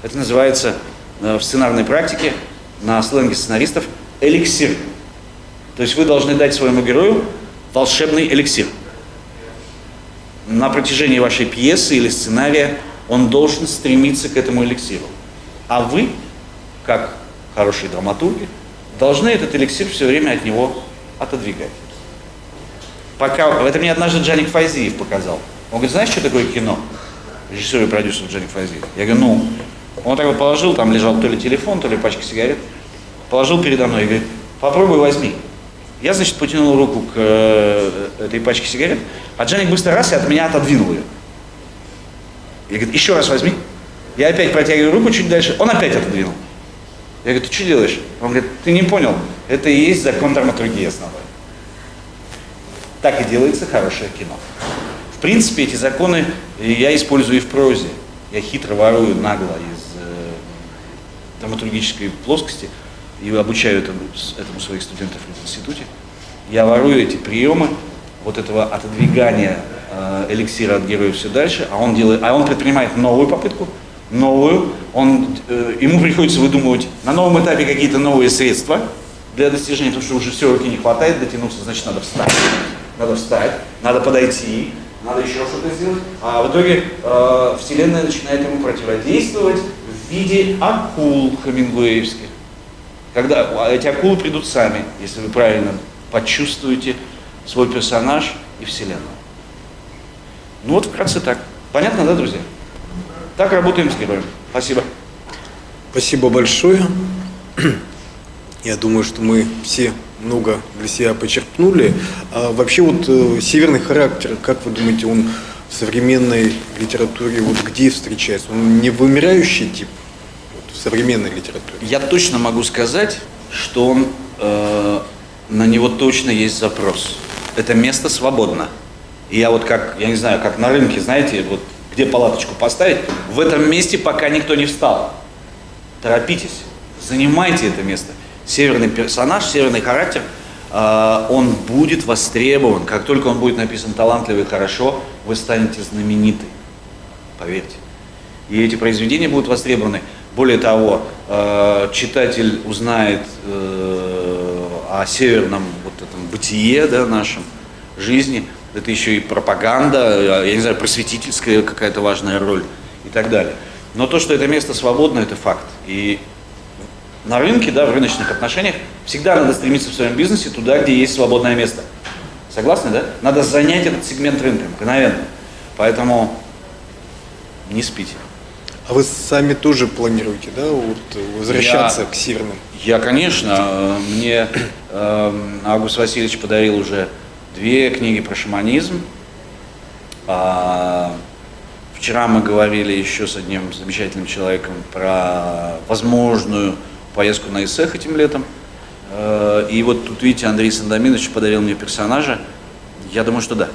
Это называется в сценарной практике, на сленге сценаристов, эликсир. То есть вы должны дать своему герою волшебный эликсир. На протяжении вашей пьесы или сценария он должен стремиться к этому эликсиру. А вы, как хорошие драматурги, должны этот эликсир все время от него отодвигать. Это мне однажды Джаник Файзиев показал. Он говорит, знаешь, что такое кино? Режиссер и продюсер Джаник Файзиев. Я говорю, он так вот положил, там лежал то ли телефон, то ли пачка сигарет, положил передо мной и говорит, попробуй возьми. Я, значит, потянул руку к этой пачке сигарет, а Джаник быстро раз и от меня отодвинул ее. Я говорю, еще раз возьми. Я опять протягиваю руку чуть дальше, он опять отодвинул. Я говорю, ты что делаешь? Он говорит, ты не понял, это и есть закон драматургии основной. Так и делается хорошее кино. В принципе, эти законы я использую и в прозе. Я хитро ворую нагло из драматургической плоскости и обучаю этому своих студентов в институте. Я ворую эти приемы вот этого отодвигания эликсир от героев все дальше, а он предпринимает новую попытку, ему приходится выдумывать на новом этапе какие-то новые средства для достижения, потому что уже все, руки не хватает, дотянуться, значит, надо встать, надо подойти, надо еще что-то сделать, а в итоге Вселенная начинает ему противодействовать в виде акул хемингуэевских. Когда эти акулы придут сами, если вы правильно почувствуете свой персонаж и Вселенную. Ну вот вкратце так. Понятно, да, друзья? Так работаем с героем. Спасибо. Спасибо большое. Я думаю, что мы все много для себя почерпнули. А вообще вот северный характер, как вы думаете, он в современной литературе вот где встречается? Он не вымирающий тип вот, в современной литературе? Я точно могу сказать, что он, на него точно есть запрос. Это место свободно. И я вот как, я не знаю, как на рынке, знаете, вот где палаточку поставить, в этом месте пока никто не встал. Торопитесь, занимайте это место. Северный персонаж, северный характер, он будет востребован. Как только он будет написан талантливо и хорошо, вы станете знамениты. Поверьте. И эти произведения будут востребованы. Более того, читатель узнает о северном вот этом бытие, да, нашем, жизни. Это еще и пропаганда, я не знаю, просветительская какая-то важная роль и так далее. Но то, что это место свободно, это факт. И на рынке, да, в рыночных отношениях всегда надо стремиться в своем бизнесе туда, где есть свободное место. Согласны, да? Надо занять этот сегмент рынка мгновенно. Поэтому не спите. А вы сами тоже планируете, да, вот, возвращаться к северным? Я, конечно. Мне Август Васильевич подарил уже 2 книги про шаманизм. Вчера мы говорили еще с одним замечательным человеком про возможную поездку на Исэх этим летом. И вот тут, видите, Андрей Сандоминович подарил мне персонажа. Я думаю, что да.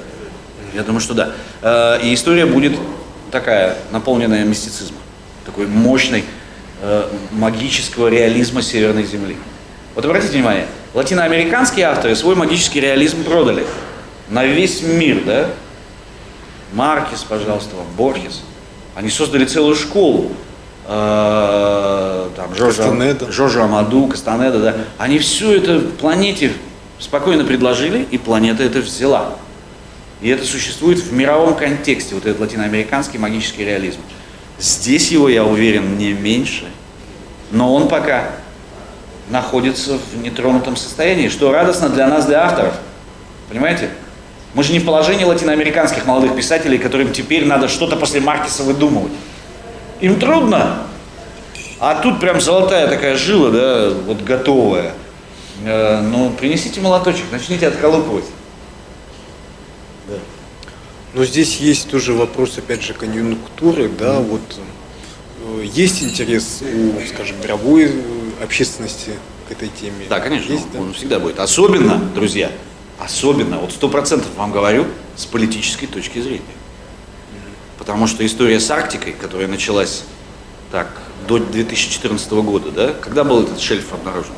И история будет такая, наполненная мистицизмом. Такой мощной магического реализма Северной Земли. Вот обратите внимание, латиноамериканские авторы свой магический реализм продали на весь мир, да? Маркес, пожалуйста, Борхес. Они создали целую школу. Там Жоржо Амаду, Кастанеда, да. Они все это планете спокойно предложили, и планета это взяла. И это существует в мировом контексте, вот этот латиноамериканский магический реализм. Здесь его, я уверен, не меньше, но он пока находится в нетронутом состоянии, что радостно для нас, для авторов. Понимаете? Мы же не в положении латиноамериканских молодых писателей, которым теперь надо что-то после Маркеса выдумывать. Им трудно. А тут прям золотая такая жила, да, вот готовая. Ну, принесите молоточек, начните отколупывать. Да. Но здесь есть тоже вопрос, опять же, конъюнктуры, да, вот есть интерес у, скажем, мировой общественности к этой теме? Да, конечно, есть, да? Он всегда будет. Особенно, друзья, вот 100% вам говорю, с политической точки зрения. Потому что история с Арктикой, которая началась так, до 2014 года, да, когда был этот шельф обнаружен?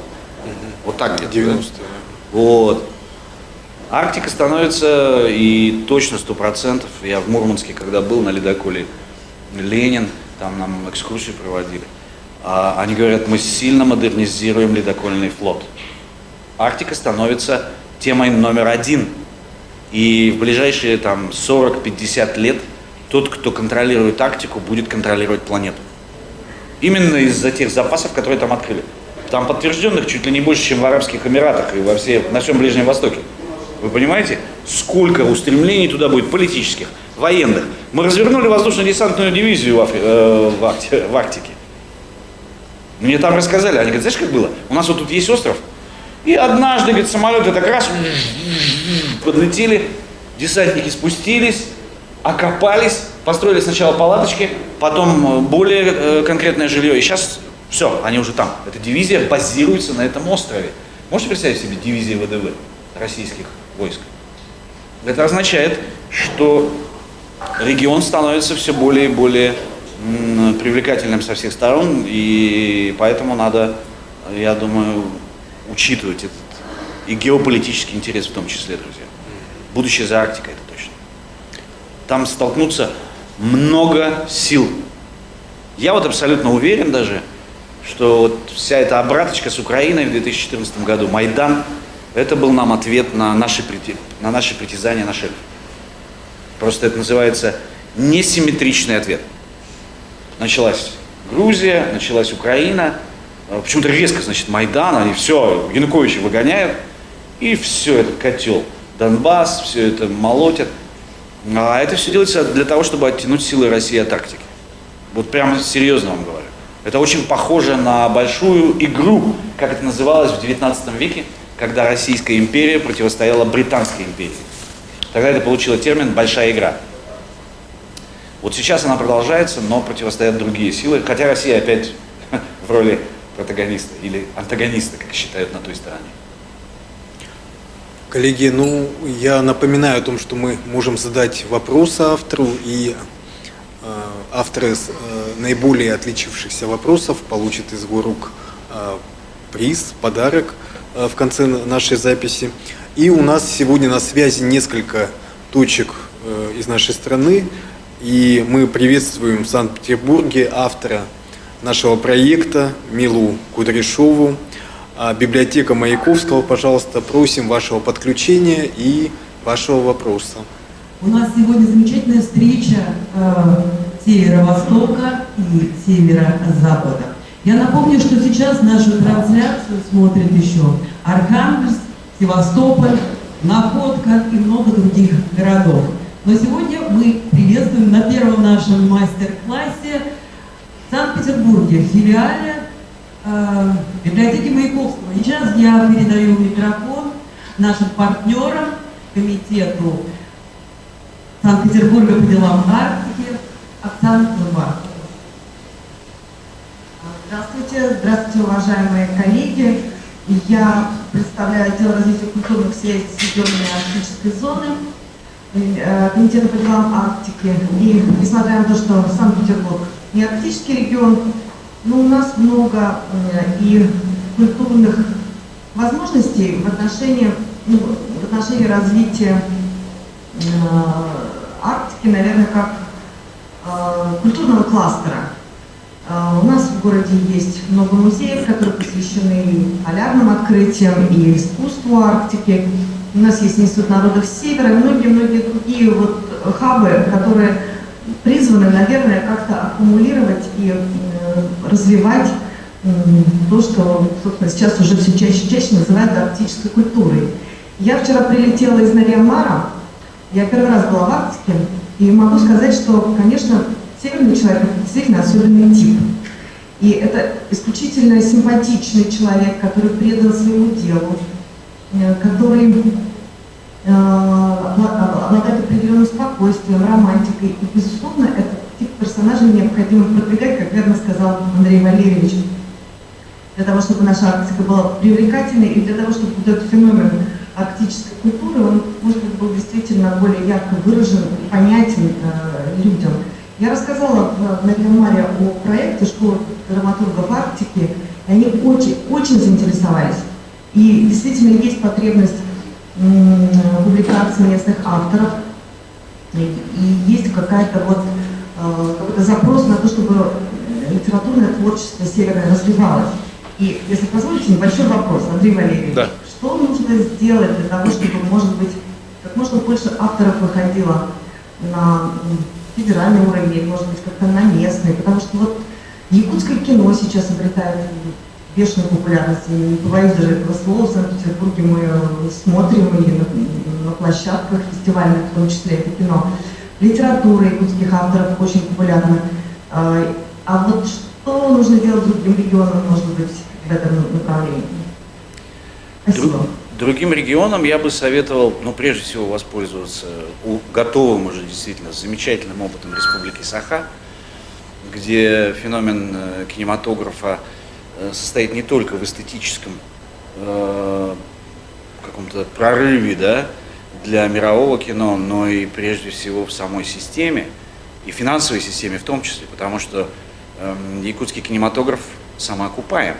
Вот так где-то. 90-е. Да? Вот. Арктика становится, и точно 100%, я в Мурманске, когда был на ледоколе Ленин, там нам экскурсию проводили, они говорят, мы сильно модернизируем ледокольный флот. Арктика становится темой номер 1. И в ближайшие там 40-50 лет тот, кто контролирует Арктику, будет контролировать планету. Именно из-за тех запасов, которые там открыли. Там подтвержденных чуть ли не больше, чем в Арабских Эмиратах и на всем Ближнем Востоке. Вы понимаете, сколько устремлений туда будет политических, военных. Мы развернули воздушно-десантную дивизию в Арктике. Мне там рассказали, они говорят, знаешь, как было? У нас вот тут есть остров, и однажды, говорит, самолеты так раз подлетели, десантники спустились, окопались, построили сначала палаточки, потом более конкретное жилье, и сейчас все, они уже там. Эта дивизия базируется на этом острове. Можете представить себе дивизии ВДВ российских войск? Это означает, что регион становится все более и более привлекательным со всех сторон, и поэтому надо, я думаю, учитывать этот и геополитический интерес в том числе, друзья. Будущее за Арктикой, это точно. там столкнутся много сил. Я вот абсолютно уверен даже, что вот вся эта обраточка с Украиной в 2014 году, Майдан, это был нам ответ на наши притязания, просто это называется несимметричный ответ. Началась Грузия, началась Украина, почему-то резко, значит, Майдан, они все, Януковича выгоняют, и все, этот котел, Донбасс, все это молотят. А это все делается для того, чтобы оттянуть силы России от Арктики. Вот прямо серьезно вам говорю. Это очень похоже на большую игру, как это называлось в 19 веке, когда Российская империя противостояла Британской империи. Тогда это получило термин «большая игра». Вот сейчас она продолжается, но противостоят другие силы, хотя Россия опять в роли протагониста или антагониста, как считают на той стороне. Коллеги, ну, я напоминаю о том, что мы можем задать вопросы автору, и авторы наиболее отличившихся вопросов получат из его рук приз, подарок в конце нашей записи. И у нас сегодня на связи несколько точек из нашей страны, и мы приветствуем в Санкт-Петербурге автора нашего проекта Милу Кудряшову. Библиотека Маяковского, пожалуйста, просим вашего подключения и вашего вопроса. У нас сегодня замечательная встреча северо-востока и северо-запада. Я напомню, что сейчас нашу трансляцию смотрят еще Архангельск, Севастополь, Находка и много других городов. Но сегодня мы приветствуем на первом нашем мастер-классе в Санкт-Петербурге, в филиале библиотеки Маяковского. Сейчас я передаю микрофон нашим партнерам, комитету Санкт-Петербурга по делам Арктики, Оксане Кузбасс. Здравствуйте, здравствуйте, уважаемые коллеги. Я представляю отдел развития культурных связей с регионами арктической зоны, комитета по делам Арктики. И несмотря на то, что Санкт-Петербург не арктический регион, но у нас много и культурных возможностей в отношении развития Арктики, наверное, как культурного кластера. У нас в городе есть много музеев, которые посвящены и полярным открытиям, и искусству Арктики. У нас есть Институт народов Севера и многие-многие другие вот хабы, которые призваны, наверное, как-то аккумулировать и развивать то, что, собственно, сейчас уже все чаще и чаще называют арктической культурой. Я вчера прилетела из Нарьян-Мара, я первый раз была в Арктике, и могу сказать, что, конечно, северный человек – это действительно особенный тип. И это исключительно симпатичный человек, который предан своему делу, который обладает определенным спокойствием, романтикой. И, безусловно, этот тип персонажей необходимо продвигать, как верно сказал Андрей Валерьевич, для того, чтобы наша Арктика была привлекательной, и для того, чтобы вот этот феномен арктической культуры, он, может быть, был действительно более ярко выражен и понятен людям. Я рассказала в Нарьян-Маре о проекте «Школа драматургов Арктики», и они очень заинтересовались. И действительно есть потребность публикации местных авторов, и есть какой-то запрос на то, чтобы литературное творчество северное развивалось. И, если позволите, небольшой вопрос, Андрей Валерьевич. Да. Что нужно сделать для того, чтобы, может быть, как можно больше авторов выходило на федеральный уровень, может быть, как-то на местный? Потому что вот якутское кино сейчас обретает бешеную популярность. Я не побоюсь даже этого слова, в Санкт-Петербурге мы смотрим и на площадках фестивальных, в том числе это кино. Литература якутских авторов очень популярна. А вот что нужно делать другим регионам, может быть, в этом направлении? Спасибо. Другим регионам я бы советовал, прежде всего, воспользоваться готовым уже действительно замечательным опытом Республики Саха, где феномен кинематографа состоит не только в эстетическом каком-то прорыве, да, для мирового кино, но и прежде всего в самой системе, и финансовой системе в том числе, потому что якутский кинематограф самоокупаем.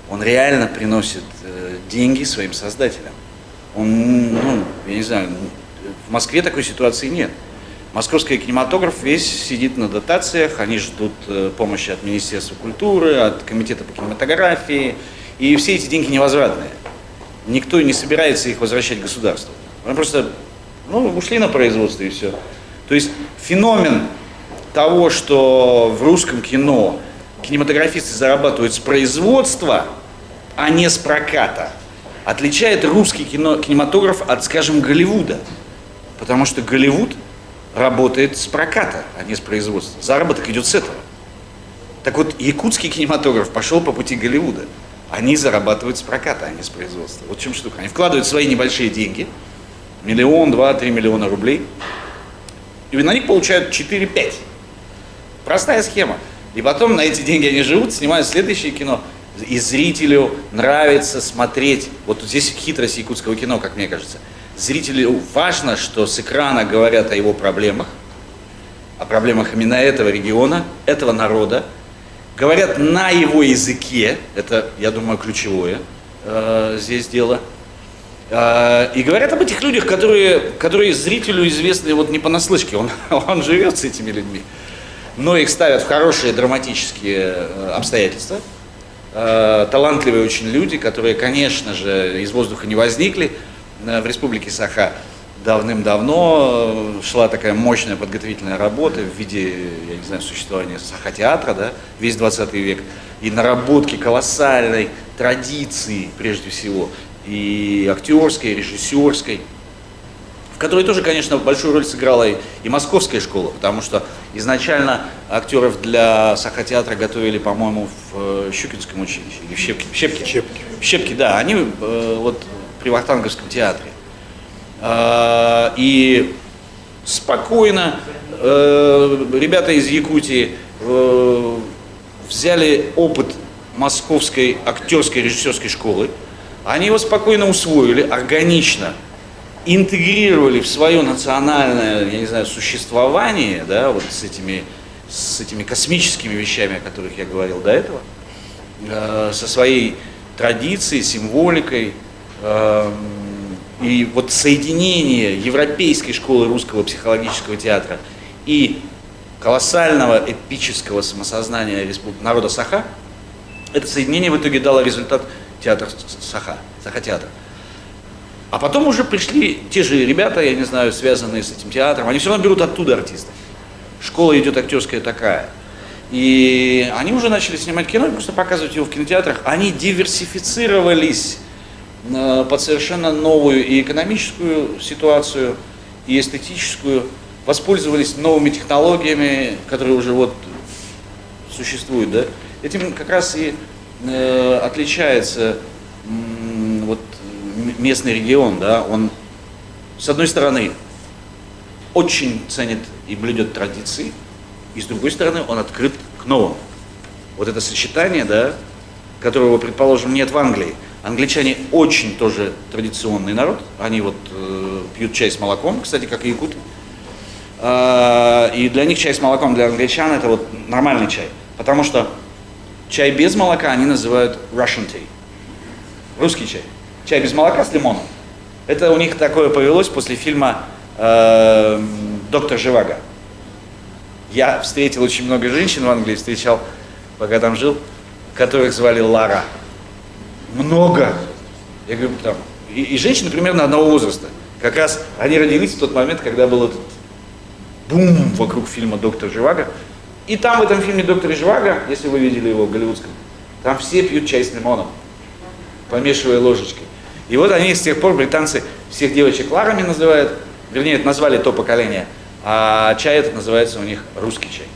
Он реально приносит деньги своим создателям. Он, я не знаю, в Москве такой ситуации нет. Московский кинематограф весь сидит на дотациях, они ждут помощи от Министерства культуры, от Комитета по кинематографии, и все эти деньги невозвратные. Никто не собирается их возвращать государству. Они просто ушли на производство и все. То есть феномен того, что в русском кино кинематографисты зарабатывают с производства, а не с проката, отличает русский кинематограф от, скажем, Голливуда. Потому что Голливуд работает с проката, а не с производства. Заработок идет с этого. Так вот, якутский кинематограф пошел по пути Голливуда. Они зарабатывают с проката, а не с производства. Вот в чем штука. Они вкладывают свои небольшие деньги, 1, 2, 3 миллиона рублей, и на них получают 4-5. Простая схема. И потом на эти деньги они живут, снимают следующее кино. И зрителю нравится смотреть. Вот здесь хитрость якутского кино, как мне кажется. Зрителю важно, что с экрана говорят о его проблемах, о проблемах именно этого региона, этого народа. Говорят на его языке, это, я думаю, ключевое здесь дело. И говорят об этих людях, которые зрителю известны вот не понаслышке, он живет с этими людьми. Но их ставят в хорошие драматические обстоятельства. Талантливые очень люди, которые, конечно же, из воздуха не возникли. В республике Саха давным-давно шла такая мощная подготовительная работа в виде, я не знаю, существования Саха-театра, да, весь 20 век, и наработки колоссальной традиции, прежде всего, и актерской, и режиссерской, в которой тоже, конечно, большую роль сыграла и московская школа, потому что изначально актеров для Саха-театра готовили, по-моему, в Щукинском училище, или в Щепке. В Щепке, да, они вот при Вахтанговском театре. И спокойно ребята из Якутии взяли опыт московской актерской режиссерской школы, они его спокойно усвоили, органично интегрировали в свое национальное, я не знаю, существование, да, вот с этими космическими вещами, о которых я говорил до этого, со своей традицией, символикой. И вот соединение европейской школы русского психологического театра и колоссального эпического самосознания народа Саха, это соединение в итоге дало результат театр Саха, Саха-театр. А потом уже пришли те же ребята, я не знаю, связанные с этим театром, они все равно берут оттуда артистов. Школа идет актерская такая. И они уже начали снимать кино и просто показывать его в кинотеатрах. Они диверсифицировались под совершенно новую и экономическую ситуацию, и эстетическую, воспользовались новыми технологиями, которые уже вот существуют, да. Этим как раз и отличается вот местный регион, да, он, с одной стороны, очень ценит и блюдет традиции, и с другой стороны, он открыт к новому. Вот это сочетание, да, которого, предположим, нет в Англии. Англичане очень тоже традиционный народ, они вот пьют чай с молоком, кстати, как и якуты. И для них чай с молоком, для англичан, это вот нормальный чай, потому что чай без молока они называют Russian tea, русский чай. Чай без молока с лимоном. Это у них такое повелось после фильма «Доктор Живаго». Я встретил очень много женщин в Англии, встречал, пока там жил, которых звали Лара. Много. Я говорю, там, и женщины примерно одного возраста. Как раз они родились в тот момент, когда был этот бум вокруг фильма «Доктор Живаго». И там в этом фильме «Доктор Живаго», если вы видели его в голливудском, там все пьют чай с лимоном, помешивая ложечкой. И вот они с тех пор, британцы, всех девочек Ларами называют, вернее, назвали то поколение, а чай этот называется у них русский чай.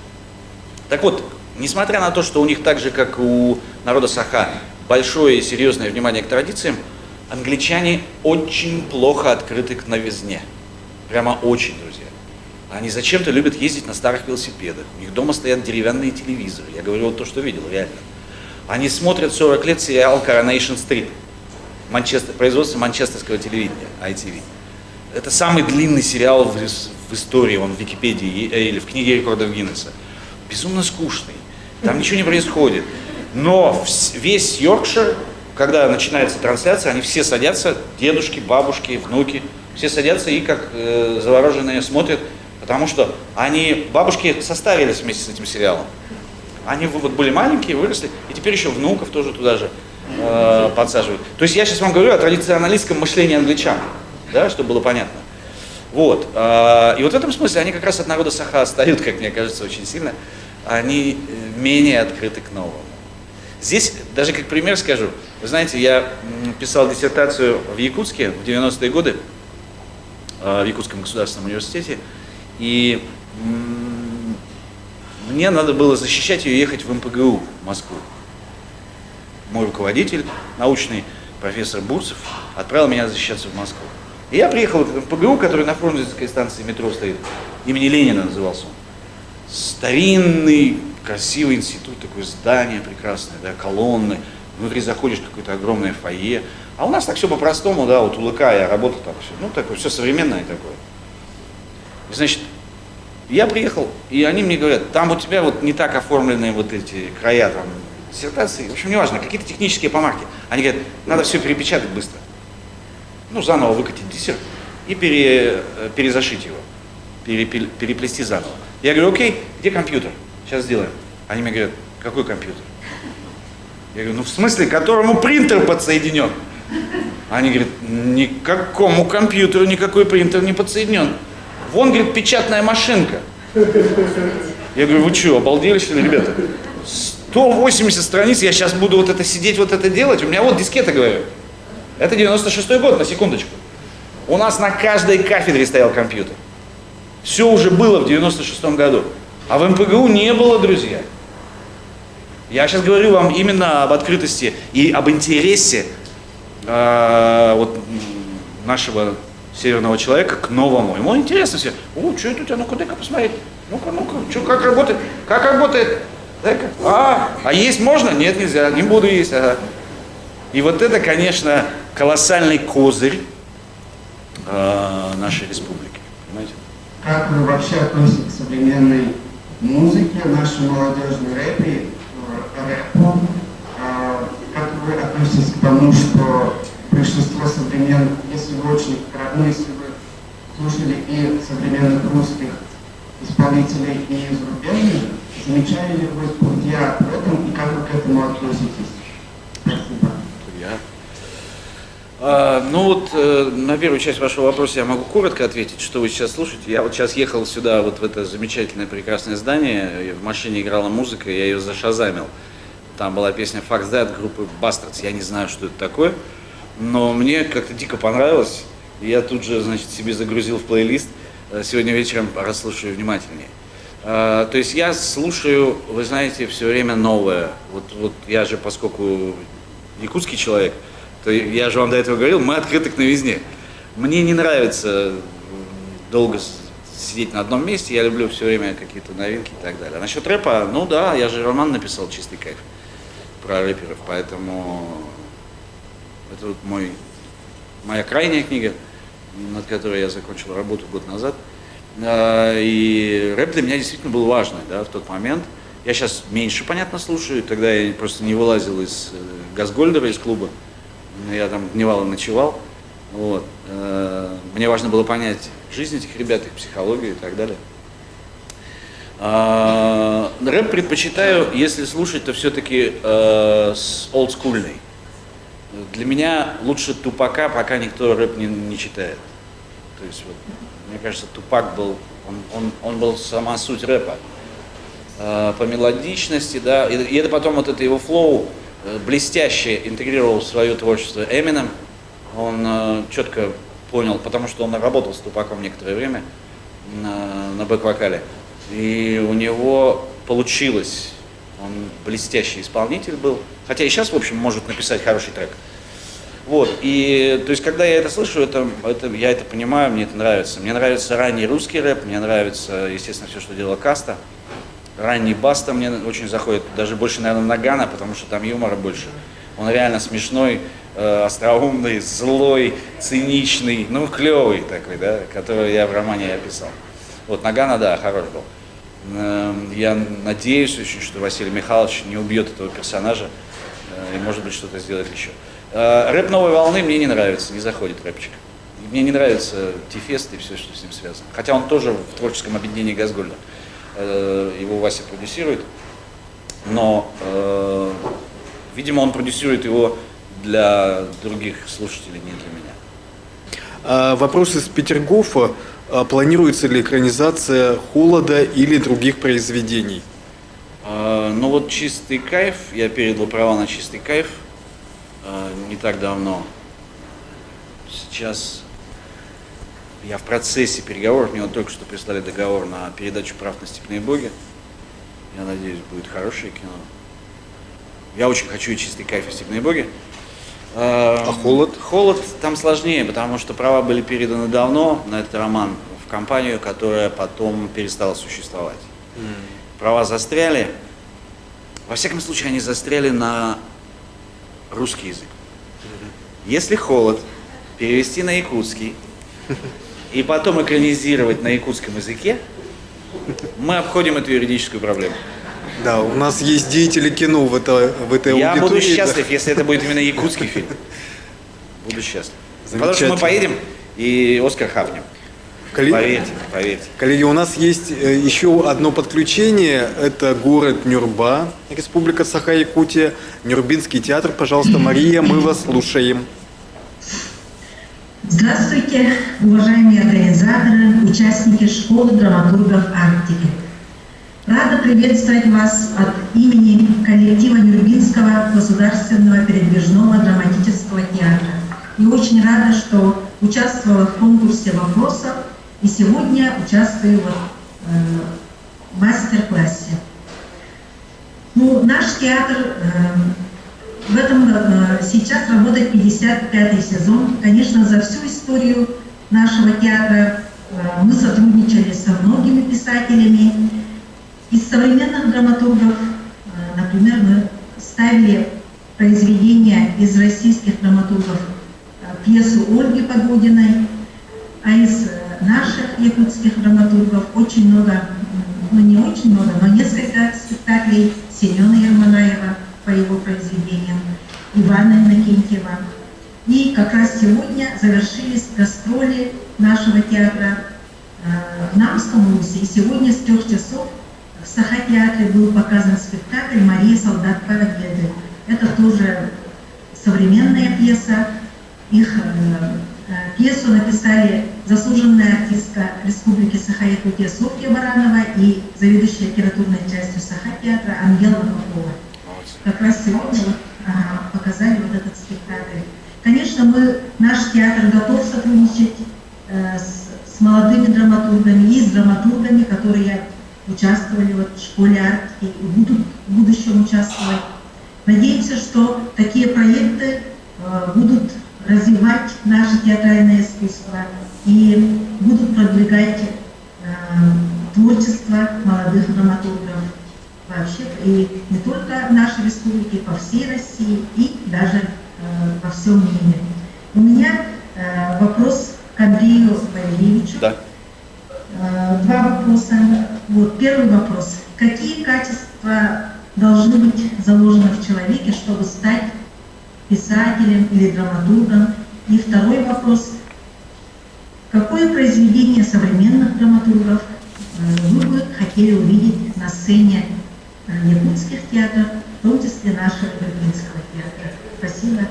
Так вот, несмотря на то, что у них так же, как у народа Саха, большое и серьезное внимание к традициям, англичане очень плохо открыты к новизне. Прямо очень, друзья. Они зачем-то любят ездить на старых велосипедах. У них дома стоят деревянные телевизоры. Я говорю вот то, что видел, реально. Они смотрят 40 лет сериал Coronation Street. Производство манчестерского телевидения, ITV. Это самый длинный сериал в истории, он в Википедии или в книге рекордов Гиннесса. Безумно скучный, там ничего не происходит. Но весь Йоркшир, когда начинается трансляция, они все садятся, дедушки, бабушки, внуки, все садятся и как завороженные смотрят, Потому что бабушки состарились вместе с этим сериалом. Они вот были маленькие, выросли, и теперь еще внуков тоже туда же подсаживают. То есть я сейчас вам говорю о традиционалистском мышлении англичан, да, чтобы было понятно. Вот. И вот в этом смысле они как раз от народа Саха отстают, как мне кажется, очень сильно. Они менее открыты к новому. Здесь, даже как пример скажу, вы знаете, я писал диссертацию в Якутске в 90-е годы, в Якутском государственном университете, и мне надо было защищать ее, ехать в МПГУ в Москву. Мой руководитель научный, профессор Бурцев, отправил меня защищаться в Москву. И я приехал в МПГУ, который на Фрунзенской станции метро стоит, имени Ленина назывался он. Старинный, красивый институт, такое здание прекрасное, да, колонны, внутри заходишь, какое-то огромное фойе. А у нас так все по-простому, да, вот у ЛК я работал там, все, ну такое, все современное такое. И, значит, я приехал, и они мне говорят, там у тебя вот не так оформлены вот эти края там диссертации, в общем, неважно, какие-то технические помарки. Они говорят, надо все перепечатать быстро. Ну, заново выкатить диссерт и перезашить его, переплести заново. Я говорю, окей, где компьютер? Сейчас сделаем. Они мне говорят, какой компьютер? Я говорю, ну в смысле, к которому принтер подсоединен? Они говорят, никакому компьютеру никакой принтер не подсоединен. Вон, говорит, печатная машинка. Я говорю, вы что, обалдели, что ли, ребята? 180 страниц, я сейчас буду вот это сидеть, вот это делать? У меня вот дискета, говорю. Это 96-й год, на секундочку. У нас на каждой кафедре стоял компьютер. Все уже было в 96-м году. А в МПГУ не было, друзья. Я сейчас говорю вам именно об открытости и об интересе вот, нашего северного человека к новому. Ему интересно все. О, что это у тебя? Ну-ка, дай-ка посмотреть. Ну-ка, что, как работает? Как работает? Дай-ка. А есть можно? Нет, нельзя. Не буду есть. Ага. И вот это, конечно, колоссальный козырь нашей республики. Понимаете? Как вы вообще относитесь к современной музыке, нашей молодежной рэпе, рэпу? Как вы относитесь к тому, что большинство современных, если вы очень родные, если вы слушали и современных русских исполнителей, и зарубежных, замечали ли вы плагиат в этом и как вы к этому относитесь? Спасибо. Ну вот, на первую часть вашего вопроса я могу коротко ответить, что вы сейчас слушаете. Я вот сейчас ехал сюда, вот в это замечательное, прекрасное здание, в машине играла музыка, я ее зашазамил. Там была песня Fuck That группы Bastards, я не знаю, что это такое, но мне как-то дико понравилось, и я тут же, значит, себе загрузил в плейлист, сегодня вечером расслушаю внимательнее. То есть я слушаю, вы знаете, все время новое. Вот я же, поскольку якутский человек, то я же вам до этого говорил, мы открыты к новизне. Мне не нравится долго сидеть на одном месте, я люблю все время какие-то новинки и так далее. А насчет рэпа, ну да, я же роман написал «Чистый кайф» про рэперов, поэтому это вот моя крайняя книга, над которой я закончил работу год назад. И рэп для меня действительно был важный, да, в тот момент. Я сейчас меньше, понятно, слушаю, тогда я просто не вылазил из Газгольдера, из клуба. Я там дневал и ночевал. Вот. Мне важно было понять жизнь этих ребят, их психологию и так далее. Рэп предпочитаю, если слушать, то все-таки олдскульный. Для меня лучше Тупака, пока никто рэп не читает. То есть, вот, мне кажется, Тупак был, он был сама суть рэпа. По мелодичности, да, и это потом вот это его флоу блестяще интегрировал в свое творчество Эминем. Он четко понял, потому что он работал с Тупаком некоторое время на бэк-вокале. И у него получилось. Он блестящий исполнитель был. Хотя и сейчас, в общем, может написать хороший трек. Вот. И то есть, когда я это слышу, я это понимаю, мне это нравится. Мне нравится ранний русский рэп, мне нравится, естественно, все, что делала Каста. Ранний Баста мне очень заходит, даже больше, наверное, Нагана, потому что там юмора больше. Он реально смешной, остроумный, злой, циничный, ну, клевый такой, да, который я в романе описал. Вот Нагана, да, хорош был. Я надеюсь очень, что Василий Михайлович не убьет этого персонажа и, может быть, что-то сделает еще. Рэп новой волны мне не нравится, не заходит рэпчик. Мне не нравится Ти-фест и все, что с ним связано. Хотя он тоже в творческом объединении Газгольда. Его Вася продюсирует. Но, видимо, он продюсирует его для других слушателей, не для меня. Вопрос из Петергофа. Планируется ли экранизация «Холода» или других произведений? Ну вот «Чистый кайф», я передал права на «Чистый кайф» не так давно. Сейчас я в процессе переговоров, мне вот только что прислали договор на передачу прав на «Степные боги». Я надеюсь, будет хорошее кино. Я очень хочу и «Чистый кайф», и «Степные боги». А «Холод»? «Холод» там сложнее, потому что права были переданы давно на этот роман в компанию, которая потом перестала существовать. Права застряли. Во всяком случае, они застряли на русский язык. Если «Холод» перевести на якутский и потом экранизировать на якутском языке, мы обходим эту юридическую проблему. Да, у нас есть деятели кино в этой аудитории. Я буду счастлив, если это будет именно якутский фильм. Буду счастлив. Потому что мы поедем и Оскар хапнем. Поверьте, поверьте. Коллеги, у нас есть еще одно подключение. Это город Нюрба, Республика Саха-Якутия, Нюрбинский театр. Пожалуйста, Мария, мы вас слушаем. Здравствуйте, уважаемые организаторы, участники школы драматургов Арктики. Рада приветствовать вас от имени коллектива Нюрбинского государственного передвижного драматического театра. И очень рада, что участвовала в конкурсе вопросов и сегодня участвую в мастер-классе. Ну, наш театр в этом сейчас работает 55-й сезон. Конечно, за всю историю нашего театра мы сотрудничали со многими писателями. Из современных драматургов, например, мы ставили произведения из российских драматургов, пьесу Ольги Погодиной, а из наших якутских драматургов очень много, ну не очень много, но несколько спектаклей Семена Ермонаева по его произведениям, Ивана Иннокентьева. И как раз сегодня завершились гастроли нашего театра в Намском Русе. И сегодня с 3 часов в Саха-театре был показан спектакль «Мария, солдат Победы». Это тоже современная пьеса. Их пьесу написали заслуженная артистка Республики Саха-Якутия Софья Баранова и заведующая литературной частью Саха-театра Ангела Попова. Как раз сегодня показали вот этот спектакль. Конечно, наш театр готов сотрудничать с молодыми драматургами и с драматургами, которые участвовали в школе Арктики и будут в будущем участвовать. Надеемся, что такие проекты будут развивать наше театральное искусство и будут продвигать творчество молодых драматургов вообще, и не только в нашей республике, по всей России и даже во всем мире. У меня вопрос к Андрею Валерьевичу. Да. Два вопроса. Вот, первый вопрос. Какие качества должны быть заложены в человеке, чтобы стать писателем или драматургом? И второй вопрос. Какое произведение современных драматургов вы бы хотели увидеть на сцене якутских театров, в том числе нашего Нюрбинского театра? Спасибо.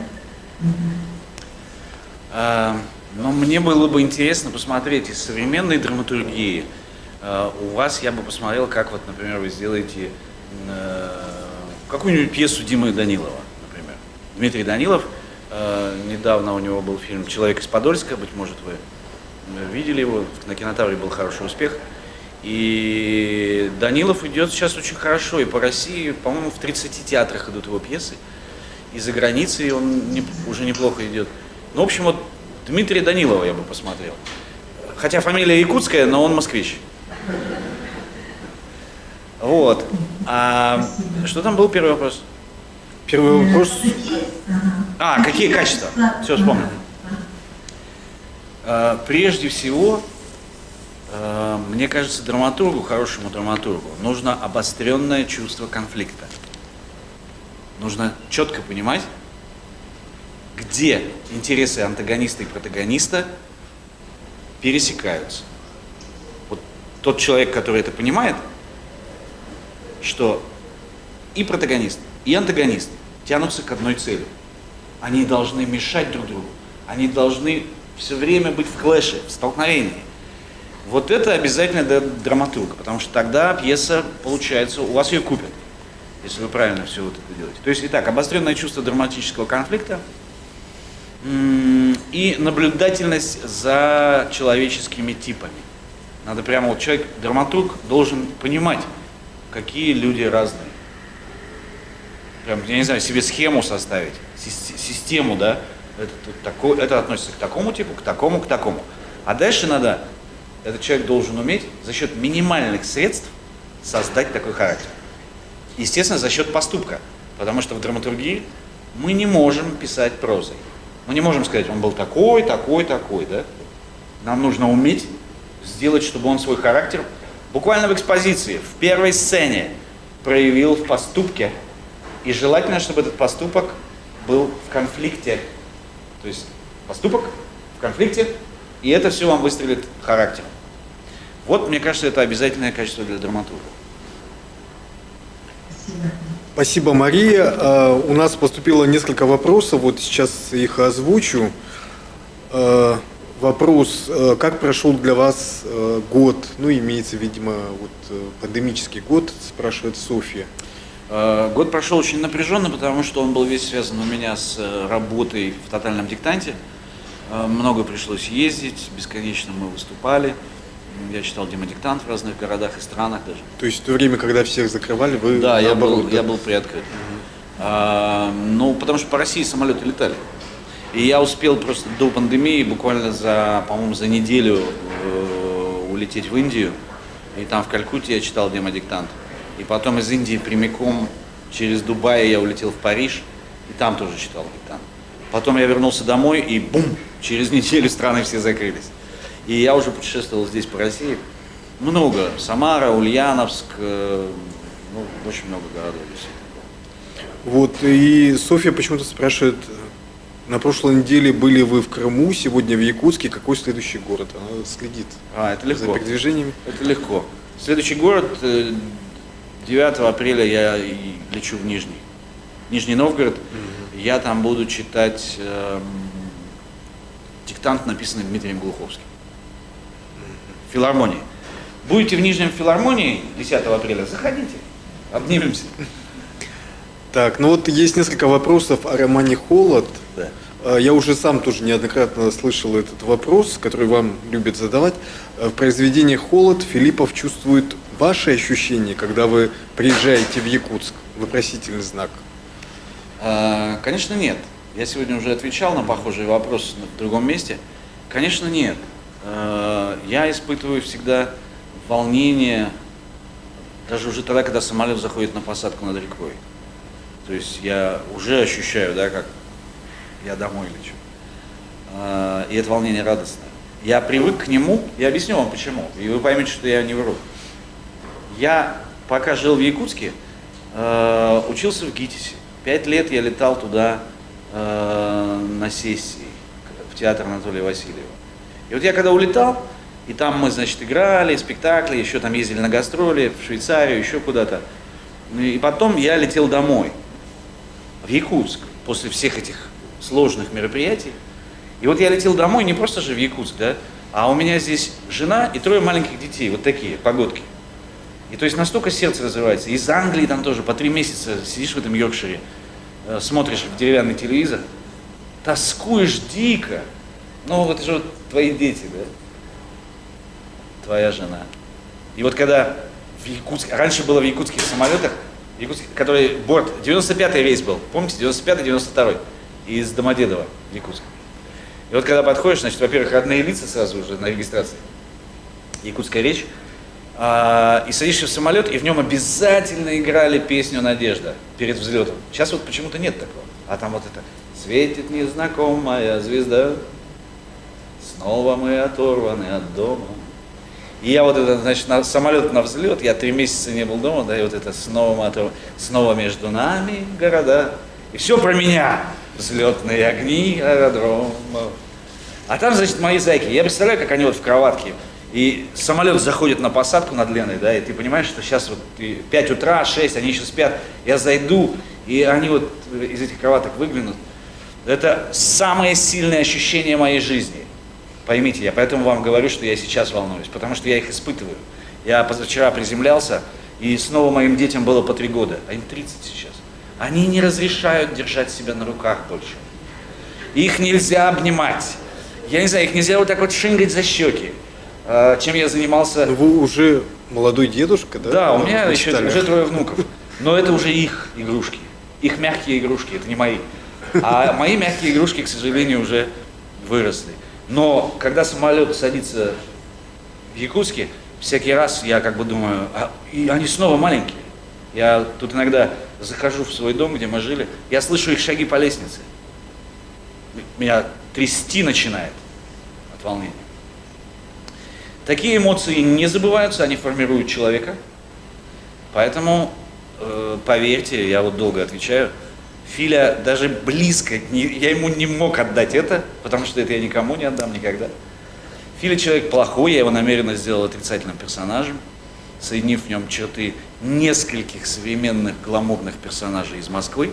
Но мне было бы интересно посмотреть из современной драматургии. У вас я бы посмотрел, как вот, например, вы сделаете какую-нибудь пьесу Димы Данилова, например. Дмитрий Данилов, недавно у него был фильм «Человек из Подольска», быть может, вы видели его, на Кинотавре был хороший успех. И Данилов идет сейчас очень хорошо, и по России, по-моему, в 30 театрах идут его пьесы, и за границей он уже неплохо идет. Ну, в общем, вот Дмитрия Данилова я бы посмотрел. Хотя фамилия якутская, но он москвич. Вот. Что там был первый вопрос? Первый вопрос. Какие качества? Все, вспомнил. Прежде всего, мне кажется, драматургу, хорошему драматургу, нужно обостренное чувство конфликта. Нужно четко понимать, где интересы антагониста и протагониста пересекаются. Вот тот человек, который это понимает, что и протагонист, и антагонист тянутся к одной цели. Они должны мешать друг другу. Они должны все время быть в клэше, в столкновении. Вот это обязательно для драматурга, потому что тогда пьеса, получается, у вас ее купят, если вы правильно все вот это делаете. То есть, итак, обостренное чувство драматического конфликта и наблюдательность за человеческими типами. Надо прямо, вот человек, драматург, должен понимать, какие люди разные. Прям, я не знаю, себе схему составить, систему, да, это относится к такому типу, к такому, к такому. А дальше надо, этот человек должен уметь за счет минимальных средств создать такой характер. Естественно, за счет поступка, потому что в драматургии мы не можем писать прозой. Мы не можем сказать, он был такой, такой, такой, да. Нам нужно уметь сделать, чтобы он свой характер буквально в экспозиции, в первой сцене проявил в поступке. И желательно, чтобы этот поступок был в конфликте. То есть поступок в конфликте, и это все вам выстрелит характером. Вот, мне кажется, это обязательное качество для драматурга. Спасибо, Мария. У нас поступило несколько вопросов, вот сейчас их озвучу. Вопрос, как прошел для вас год, ну, имеется, видимо, вот пандемический год, спрашивает Софья. Год прошел очень напряженно, потому что он был весь связан у меня с работой в тотальном диктанте. Много пришлось ездить, бесконечно мы выступали. Я читал демодиктант в разных городах и странах даже. То есть в то время, когда всех закрывали, вы Да, наоборот, я был приоткрыт. Ну, потому что по России самолеты летали. И я успел просто до пандемии буквально по-моему, за неделю улететь в Индию. И там в Калькутте я читал демодиктант. И потом из Индии прямиком через Дубай я улетел в Париж. И там тоже читал диктант. Потом я вернулся домой и бум! Через неделю страны все закрылись. И я уже путешествовал здесь по России. Много. Самара, Ульяновск, ну, очень много городов. Вот, и Софья почему-то спрашивает, на прошлой неделе были вы в Крыму, сегодня в Якутске, какой следующий город? Она следит это легко. за передвижениями. Это легко. Следующий город, 9 апреля я лечу в Нижний Новгород. Я там буду читать диктант, написанный Дмитрием Глуховским. В филармонии. Будете в Нижнем филармонии 10 апреля, заходите, обнимемся. Так, ну вот есть несколько вопросов о романе «Холод». Да. Я уже сам тоже неоднократно слышал этот вопрос, который вам любят задавать. В произведении «Холод» Филиппов чувствует ваши ощущения, когда вы приезжаете в Якутск? Вопросительный знак. Конечно, нет. Я сегодня уже отвечал на похожий вопрос в другом месте. Конечно, нет. Я испытываю всегда волнение, даже уже тогда, когда самолет заходит на посадку над рекой. То есть я уже ощущаю, да, как я домой лечу. И это волнение радостное. Я привык к нему, я объясню вам почему, и вы поймете, что я не вру. Я, пока жил в Якутске, учился в ГИТИСе. 5 лет я летал туда на сессии, в театр Анатолия Васильева. И вот я когда улетал, и там мы, значит, играли, спектакли, еще там ездили на гастроли, в Швейцарию, еще куда-то. И потом я летел домой, в Якутск, после всех этих сложных мероприятий. И вот я летел домой не просто же в Якутск, да, а у меня здесь жена и 3 маленьких детей, вот такие, погодки. И то есть настолько сердце разрывается. Из Англии там тоже по 3 месяца сидишь в этом Йоркшире, смотришь в деревянный телевизор, тоскуешь дико. Ну, вот это же вот твои дети, да? Твоя жена. И вот когда в Якутске, раньше было в якутских самолетах, который борт, 95-й рейс был, помните, 95-й, 92-й, из Домодедово в Якутск. И вот когда подходишь, значит, во-первых, родные лица сразу уже на регистрации, якутская речь, и садишься в самолет, и в нем обязательно играли песню «Надежда» перед взлетом. Сейчас вот почему-то нет такого. А там вот это «Светит незнакомая звезда, снова мы оторваны от дома». И я вот это, значит, самолет на взлет, я 3 месяца не был дома, да, и вот это снова между нами города. И все про меня. Взлетные огни аэродрома. А там, значит, мои зайки. Я представляю, как они вот в кроватке. И самолет заходит на посадку над Леной, да, и ты понимаешь, что сейчас вот 5 утра, 6, они еще спят. Я зайду, и они вот из этих кроваток выглянут. Это самое сильное ощущение моей жизни. Поймите, я поэтому вам говорю, что я сейчас волнуюсь, потому что я их испытываю. Я позавчера приземлялся, и снова моим детям было по 3 года, а им 30 сейчас. Они не разрешают держать себя на руках больше. Их нельзя обнимать. Я не знаю, их нельзя вот так вот шингать за щеки. Чем я занимался... Но вы уже молодой дедушка, да? Да, у меня Вы еще читали. уже 3 внуков. Но это уже их игрушки. Их мягкие игрушки, это не мои. А мои мягкие игрушки, к сожалению, уже выросли. Но когда самолет садится в Якутске, всякий раз я как бы думаю, и они снова маленькие. Я тут иногда захожу в свой дом, где мы жили, я слышу их шаги по лестнице. Меня трясти начинает от волнения. Такие эмоции не забываются, они формируют человека. Поэтому, поверьте, я вот долго отвечаю, Филя даже близко, я ему не мог отдать это, потому что это я никому не отдам никогда. Филя человек плохой, я его намеренно сделал отрицательным персонажем, соединив в нем черты нескольких современных гламурных персонажей из Москвы,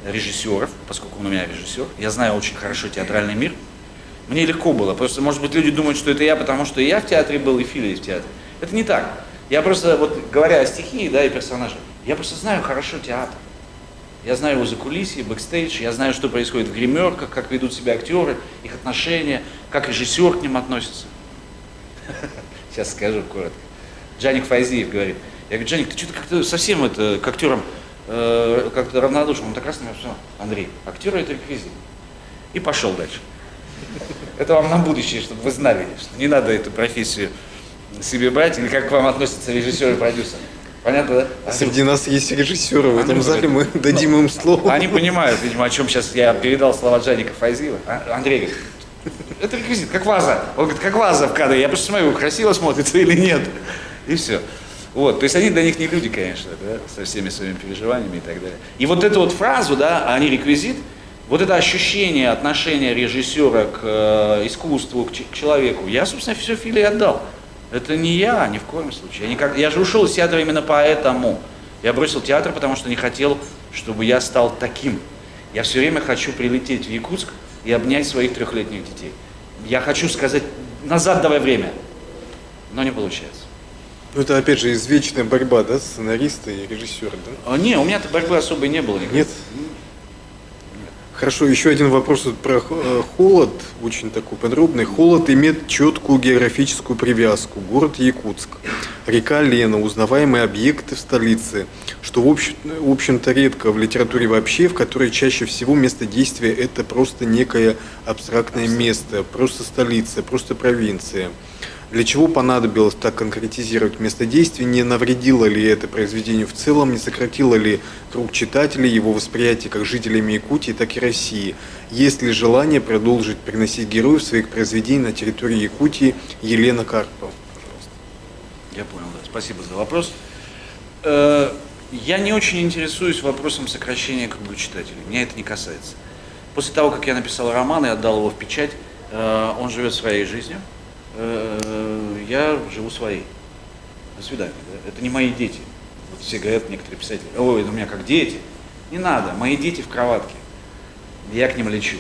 режиссеров, поскольку он у меня режиссер. Я знаю очень хорошо театральный мир. Мне легко было, просто, может быть, люди думают, что это я, потому что и я в театре был, и Филя есть в театре. Это не так. Я просто, вот говоря о стихии, да, и персонажах, я просто знаю хорошо театр. Я знаю его закулисье, бэкстейдж, я знаю, что происходит в гримерках, как ведут себя актеры, их отношения, как режиссер к ним относится. Сейчас скажу коротко. Джаник Файзиев говорит. Я говорю, Джаник, ты что-то как-то совсем это, к актерам как-то равнодушен. Он так раз на меня сказал, Андрей, актеры это реквизит. И пошел дальше. Это вам на будущее, чтобы вы знали, что не надо эту профессию себе брать, или как к вам относятся режиссеры и продюсеры. Понятно, да? Среди нас есть режиссеры, в этом зале мы дадим им слово. Они понимают, видимо, о чем сейчас я передал слова Джаника Файзиева. Андрей говорит, это реквизит, как ваза. Он говорит, как ваза в кадре. Я просто смотрю, красиво смотрится или нет. И все. Вот, то есть они для них не люди, конечно, да, со всеми своими переживаниями и так далее. И вот эту вот фразу, да, они реквизит, вот это ощущение отношения режиссера к искусству, к человеку, я, собственно, все Филе отдал. Это не я, ни в коем случае. Я же ушел из театра именно поэтому. Я бросил театр, потому что не хотел, чтобы я стал таким. Я все время хочу прилететь в Якутск и обнять своих 3-летних детей. Я хочу сказать, назад давай время. Но не получается. Ну, это, опять же, извечная борьба, да, сценариста и режиссера, да? Не, у меня-то борьбы особой не было никакой. Нет? Хорошо, еще один вопрос вот про холод, очень такой подробный. Холод имеет четкую географическую привязку. Город Якутск, река Лена, узнаваемые объекты в столице, что в общем-то редко в литературе вообще, в которой чаще всего место действия это просто некое абстрактное место, просто столица, просто провинция. Для чего понадобилось так конкретизировать место действия? Не навредило ли это произведению в целом? Не сократило ли круг читателей, его восприятие как жителями Якутии, так и России? Есть ли желание продолжить приносить героев своих произведений на территории Якутии? Елена Карпова, пожалуйста. Я понял, да. Спасибо за вопрос. Я не очень интересуюсь вопросом сокращения круга читателей. Меня это не касается. После того, как я написал роман и отдал его в печать, он живет своей жизнью. Я живу своей. До свидания. Да? Это не мои дети. Вот все говорят, некоторые писатели, ой, у меня как дети. Не надо, мои дети в кроватке. Я к ним лечу.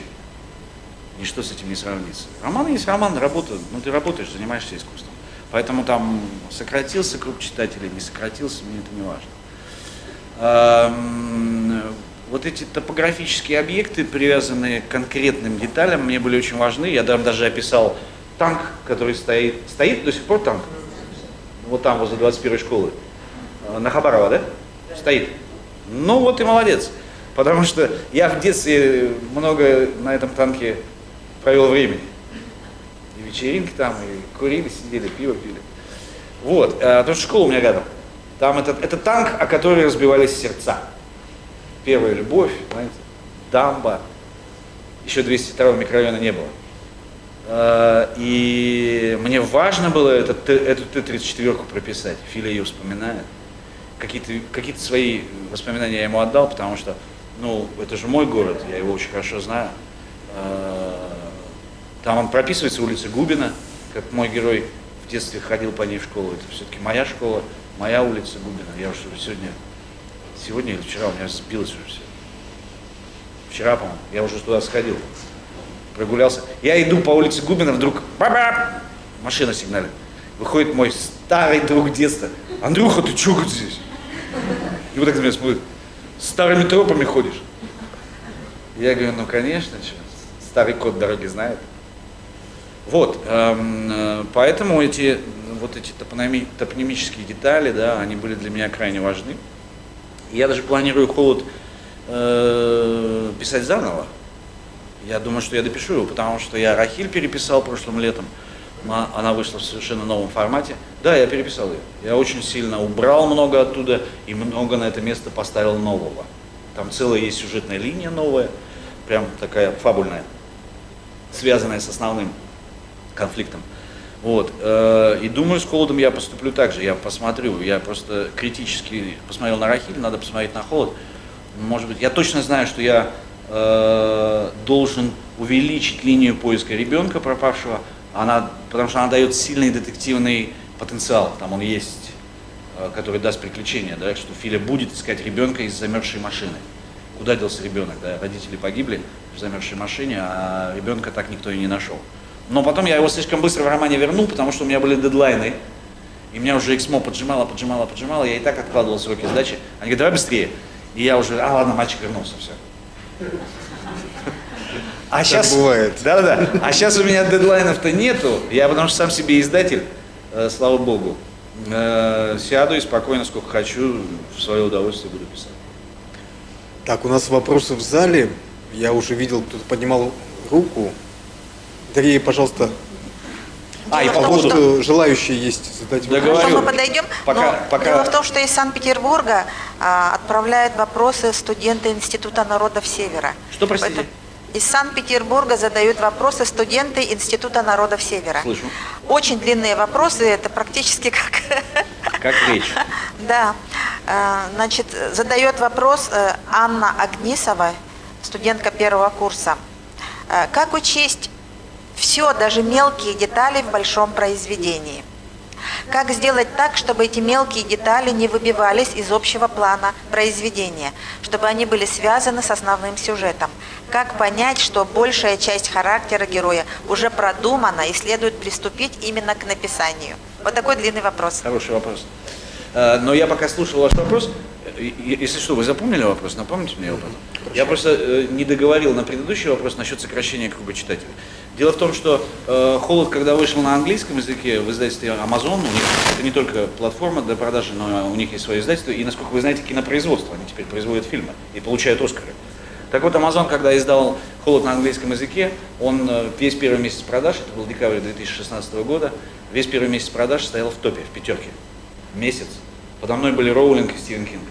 Ничто с этим не сравнится. Роман есть роман, работа. Ну ты работаешь, занимаешься искусством. Поэтому там сократился круг читателей, не сократился, мне это не важно. Вот эти топографические объекты, привязанные к конкретным деталям, мне были очень важны. Я даже описал танк, который стоит до сих пор танк, вот там, возле 21-й школы, на Хабарова, да? Стоит. Ну вот и молодец, потому что я в детстве много на этом танке провел времени. И вечеринки там, и курили, сидели, пиво пили. Вот, потому что школа у меня рядом. Там это танк, о который разбивались сердца. Первая любовь, знаете, дамба. Еще 202-го микрорайона не было. И мне важно было эту Т-34 прописать. Филя ее вспоминает. Какие-то свои воспоминания я ему отдал, потому что, ну, это же мой город, я его очень хорошо знаю. Там он прописывается улица Губина, как мой герой в детстве ходил по ней в школу. Это все-таки моя школа, моя улица Губина. Я уже сегодня или вчера у меня сбилось уже все. Вчера, по-моему, я уже туда сходил, прогулялся. Я иду по улице Губина, вдруг машина сигналит. Выходит мой старый друг детства. Андрюха, ты чё здесь? И вот так на меня смотрит. С старыми тропами ходишь? Я говорю, ну конечно, что, старый кот дороги знает. Вот, поэтому эти топонимические детали, да, они были для меня крайне важны. И я даже планирую «Холод» писать заново. Я думаю, что я допишу его, потому что я «Рахиль» переписал прошлым летом. Она вышла в совершенно новом формате. Да, я переписал ее. Я очень сильно убрал много оттуда и много на это место поставил нового. Там целая есть сюжетная линия новая, прям такая фабульная, связанная с основным конфликтом. Вот. И думаю, с «Холодом» я поступлю так же. Я посмотрю, я просто критически посмотрел на «Рахиль», надо посмотреть на «Холод». Может быть, я точно знаю, что я должен увеличить линию поиска ребенка пропавшего, потому что она дает сильный детективный потенциал, там он есть, который даст приключения, да, что Филя будет искать ребенка из замерзшей машины. Куда делся ребенок, да? Родители погибли в замерзшей машине, а ребенка так никто и не нашел. Но потом я его слишком быстро в романе вернул, потому что у меня были дедлайны, и меня уже Эксмо поджимало, я и так откладывал сроки сдачи. Они говорят, давай быстрее. И я уже, ладно, мальчик вернулся, все. А сейчас бывает. Да. А сейчас у меня дедлайнов-то нету. Я потому что сам себе издатель, слава богу. Сяду и спокойно, сколько хочу, в свое удовольствие буду писать. Так, у нас вопросы в зале. Я уже видел, кто-то поднимал руку. Дарья, пожалуйста. И по Вот поводу... желающие есть задать вопрос. Договорю. Мы подойдем. Пока... Дело в том, что из Санкт-Петербурга отправляют вопросы студенты Института народов Севера. Что, простите? Из Санкт-Петербурга задают вопросы студенты Института народов Севера. Слышу. Очень длинные вопросы, это практически как... Как речь. Да. Значит, задает вопрос Анна Агнисова, студентка первого курса. Как учесть все, даже мелкие детали в большом произведении? Как сделать так, чтобы эти мелкие детали не выбивались из общего плана произведения, чтобы они были связаны с основным сюжетом? Как понять, что большая часть характера героя уже продумана и следует приступить именно к написанию? Вот такой длинный вопрос. Хороший вопрос. Но я пока слушал ваш вопрос. Если что, вы запомнили вопрос? Напомните мне его потом. Я просто не договорил на предыдущий вопрос насчет сокращения круга читателей. Дело в том, что «Холод», когда вышел на английском языке в издательстве Amazon, у них это не только платформа для продажи, но у них есть свое издательство, и, насколько вы знаете, кинопроизводство. Они теперь производят фильмы и получают «Оскары». Так вот, Amazon, когда издал «Холод» на английском языке, он весь первый месяц продаж, это был декабрь 2016 года, весь первый месяц продаж стоял в топе, в пятерке. Месяц. Подо мной были Роулинг и Стивен Кинг.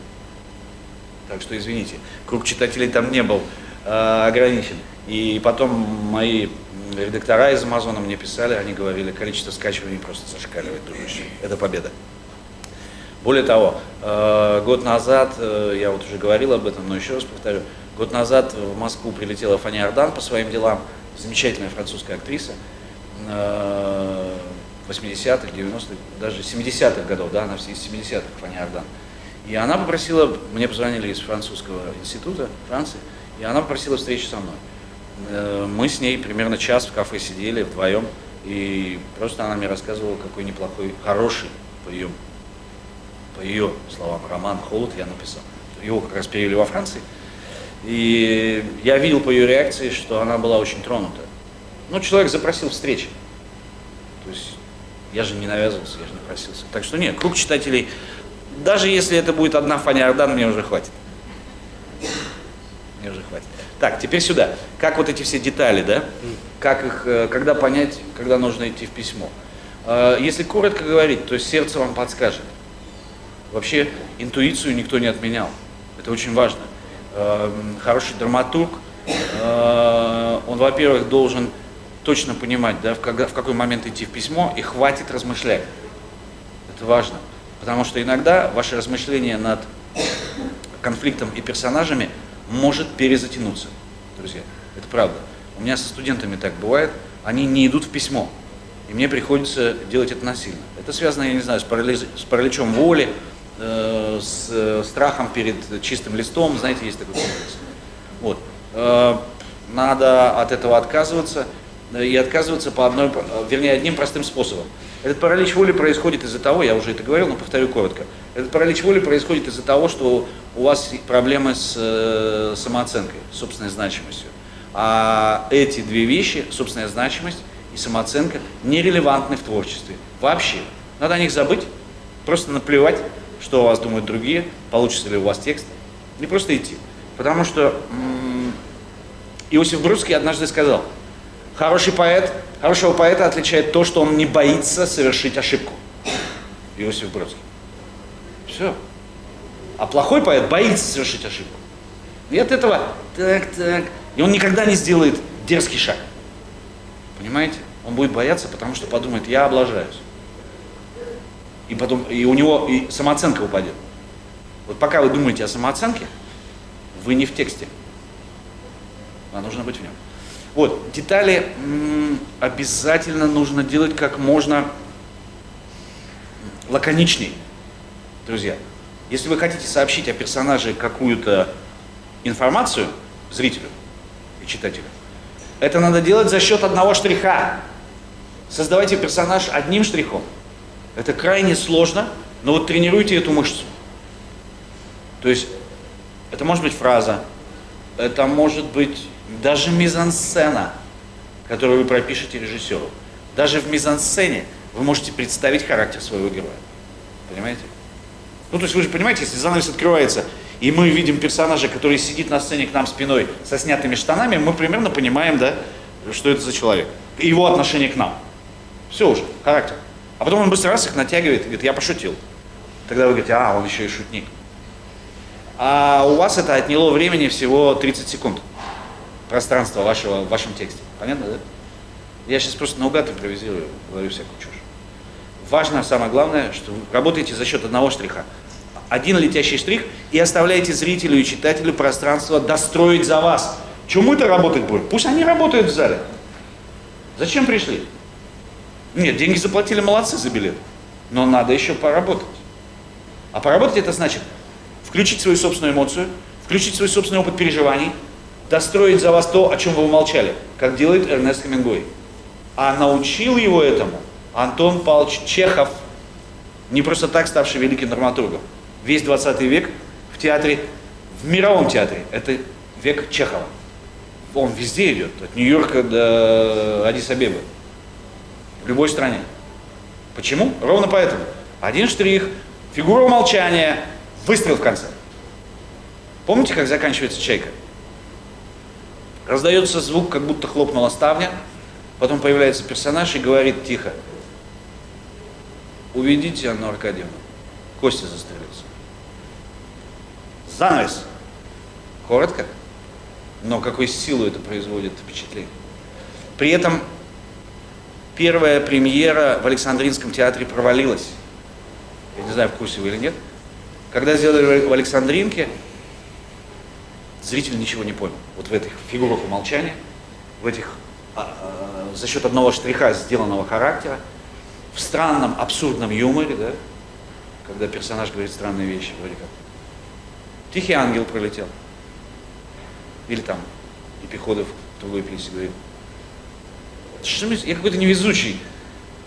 Так что, извините, круг читателей там не был ограничен. И потом мои редактора из Амазона мне писали, они говорили, количество скачиваний просто зашкаливает, дружище. Это победа. Более того, год назад, я вот уже говорил об этом, но еще раз повторю, год назад в Москву прилетела Фанни Ардан по своим делам, замечательная французская актриса, 80-х, 90-х, даже 70-х годов, да, она из 70-х, Фанни Ардан. И она попросила, мне позвонили из французского института Франции, и она попросила встречи со мной. Мы с ней примерно час в кафе сидели вдвоем, и просто она мне рассказывала, какой неплохой, хороший, по ее словам, роман «Холод» я написал. Его как раз перевели во Франции. И я видел по ее реакции, что она была очень тронута. Ну, человек запросил встречи. То есть я же не навязывался, я же не просился. Так что нет, круг читателей, даже если это будет одна Фанни Ардан, мне уже хватит. Мне уже хватит. Так, теперь сюда. Как вот эти все детали, да? Как их, когда понять, когда нужно идти в письмо? Если коротко говорить, то сердце вам подскажет. Вообще интуицию никто не отменял. Это очень важно. Хороший драматург, он, во-первых, должен точно понимать, да, в какой момент идти в письмо, и хватит размышлять. Это важно. Потому что иногда ваше размышление над конфликтом и персонажами может перезатянуться, друзья. Это правда. У меня со студентами так бывает. они не идут в письмо. И мне приходится делать это насильно. Это связано, я не знаю, с параличом воли, с страхом перед чистым листом, знаете, есть такой комплекс. Вот. Надо от этого отказываться, и отказываться одним простым способом. Этот паралич воли происходит из-за того, я уже это говорил, но повторю коротко. Этот паралич воли происходит из-за того, что у вас проблемы с самооценкой, собственной значимостью. А эти две вещи, собственная значимость и самооценка, нерелевантны в творчестве. Вообще. Надо о них забыть, просто наплевать, что о вас думают другие, получится ли у вас текст, и просто идти. Потому что Иосиф Бродский однажды сказал, хорошего поэта отличает то, что он не боится совершить ошибку. Иосиф Бродский. Все. А плохой поэт боится совершить ошибку. И от этого и он никогда не сделает дерзкий шаг. Понимаете? Он будет бояться, потому что подумает, я облажаюсь. И у него и самооценка упадет. Вот пока вы думаете о самооценке, вы не в тексте. А нужно быть в нем. Вот, детали обязательно нужно делать как можно лаконичней, друзья. Если вы хотите сообщить о персонаже какую-то информацию зрителю и читателю, это надо делать за счет одного штриха. Создавайте персонаж одним штрихом. Это крайне сложно, но вот тренируйте эту мышцу. То есть, это может быть фраза, это может быть даже мизансцена, которую вы пропишете режиссеру. Даже в мизансцене вы можете представить характер своего героя. Понимаете? Ну, то есть вы же понимаете, если занавес открывается, и мы видим персонажа, который сидит на сцене к нам спиной со снятыми штанами, мы примерно понимаем, да, что это за человек. И его отношение к нам. Все уже, характер. А потом он быстро раз их натягивает и говорит, я пошутил. Тогда вы говорите, он еще и шутник. А у вас это отняло времени всего 30 секунд. Пространство в вашем тексте. Понятно, да? Я сейчас просто наугад импровизирую, говорю всякую чушь. Важно, самое главное, что вы работаете за счет одного штриха. Один летящий штрих, и оставляете зрителю и читателю пространство достроить за вас. Чему мы-то работать будем? Пусть они работают в зале. Зачем пришли? Нет, деньги заплатили, молодцы за билет. Но надо еще поработать. А поработать это значит включить свою собственную эмоцию, включить свой собственный опыт переживаний, достроить за вас то, о чем вы умолчали, как делает Эрнест Хемингуэй. А научил его этому Антон Павлович Чехов, не просто так ставший великим драматургом. Весь 20 век в театре, в мировом театре, это век Чехова. Он везде идет, от Нью-Йорка до Аддис-Абебы, в любой стране. Почему? Ровно поэтому. Один штрих, фигура умолчания, выстрел в конце. Помните, как заканчивается «Чайка»? Раздается звук, как будто хлопнула ставня, потом появляется персонаж и говорит тихо: уведите Анну Аркадьевну, Костя застрелился. Занавес. Коротко, но какой силой это производит впечатление. При этом первая премьера в Александринском театре провалилась. Я не знаю, в курсе вы или нет. Когда сделали в Александринке, зритель ничего не понял. Вот в этих фигурах умолчания, в этих за счет одного штриха сделанного характера, в странном, абсурдном юморе, да, когда персонаж говорит странные вещи, вроде как «Тихий ангел пролетел». Или там Епиходов в другой пьесе говорит: я какой-то невезучий.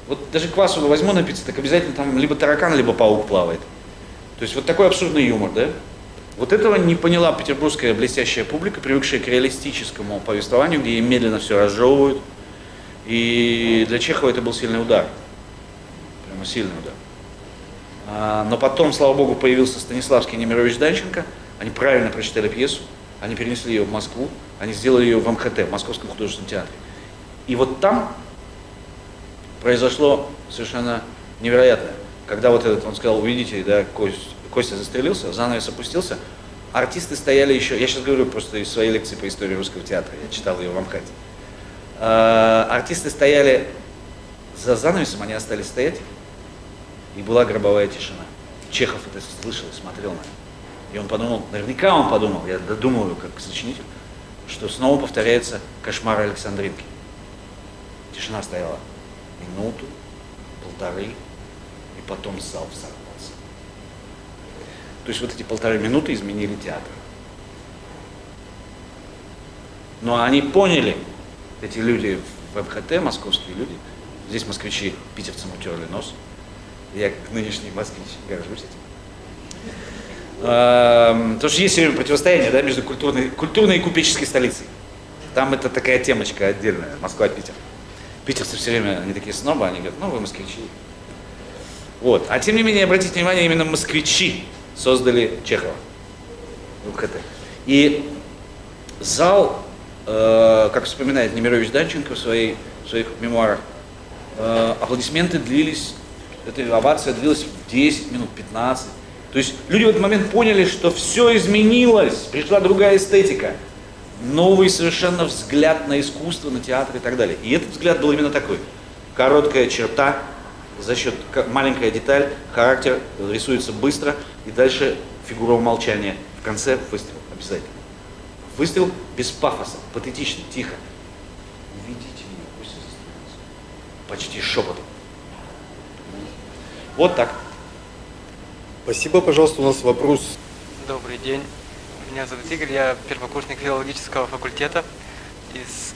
Вот даже квасу возьму напиться, так обязательно там либо таракан, либо паук плавает. То есть вот такой абсурдный юмор, да? Вот этого не поняла петербургская блестящая публика, привыкшая к реалистическому повествованию, где им медленно все разжевывают. И для Чехова это был сильный удар. Прямо сильный удар. Но потом, слава богу, появился Станиславский и Немирович Данченко. Они правильно прочитали пьесу, они перенесли ее в Москву, они сделали ее в МХТ, в Московском художественном театре. И вот там произошло совершенно невероятное. Когда вот этот, он сказал, увидите, да, Костя застрелился, занавес опустился, артисты стояли еще, я сейчас говорю просто из своей лекции по истории русского театра, я читал ее в МХАТе. Артисты стояли за занавесом, они остались стоять, и была гробовая тишина. Чехов это слышал и смотрел на это. И он подумал, наверняка он подумал, я додумываю как сочинитель, что снова повторяется кошмар Александринки. Тишина стояла минуту, полторы, и потом зал взорвался. То есть вот эти 1,5 минуты изменили театр. Но они поняли, эти люди в МХТ, московские люди, здесь москвичи питерцам утерли нос, я как нынешний москвич горжусь этим. Потому что есть все время противостояние, да, между культурной и купеческой столицей. Там это такая темочка отдельная, Москва-Питер. Питерцы все время, они такие снобы, они говорят, ну вы москвичи. Вот. А тем не менее, обратите внимание, именно москвичи создали Чехова в МХТ. И зал, как вспоминает Немирович Данченко в своих мемуарах, аплодисменты длились, эта овация длилась 10 минут, 15. То есть люди в этот момент поняли, что все изменилось, пришла другая эстетика, новый совершенно взгляд на искусство, на театр и так далее. И этот взгляд был именно такой. Короткая черта, за счет маленькая деталь, характер рисуется быстро, и дальше фигура умолчания. В конце выстрел обязательно. Выстрел без пафоса, патетично, тихо. Уведите меня, пусть остановится. Почти шепотом. Вот так. Спасибо, пожалуйста, у нас вопрос. Добрый день. Меня зовут Игорь, я первокурсник филологического факультета из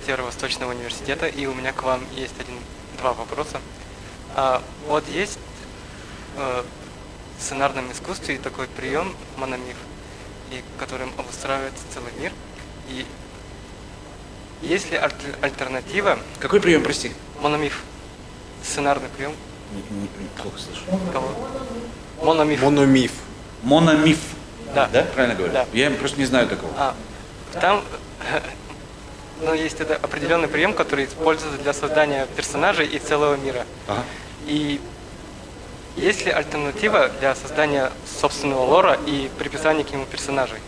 Северо-Восточного университета, и у меня к вам есть два вопроса. Вот есть в сценарном искусстве такой прием мономиф, и которым обустраивается целый мир. И есть ли альтернатива? Какой прием, прости? Мономиф. Сценарный прием. Плохо слышу. Кого? Мономиф. Мономиф. Мономиф. Да. Да? Правильно говорю? Да. Я просто не знаю такого. Там есть это определенный прием, который используется для создания персонажей и целого мира. Ага. И есть ли альтернатива для создания собственного лора и приписания к нему персонажей?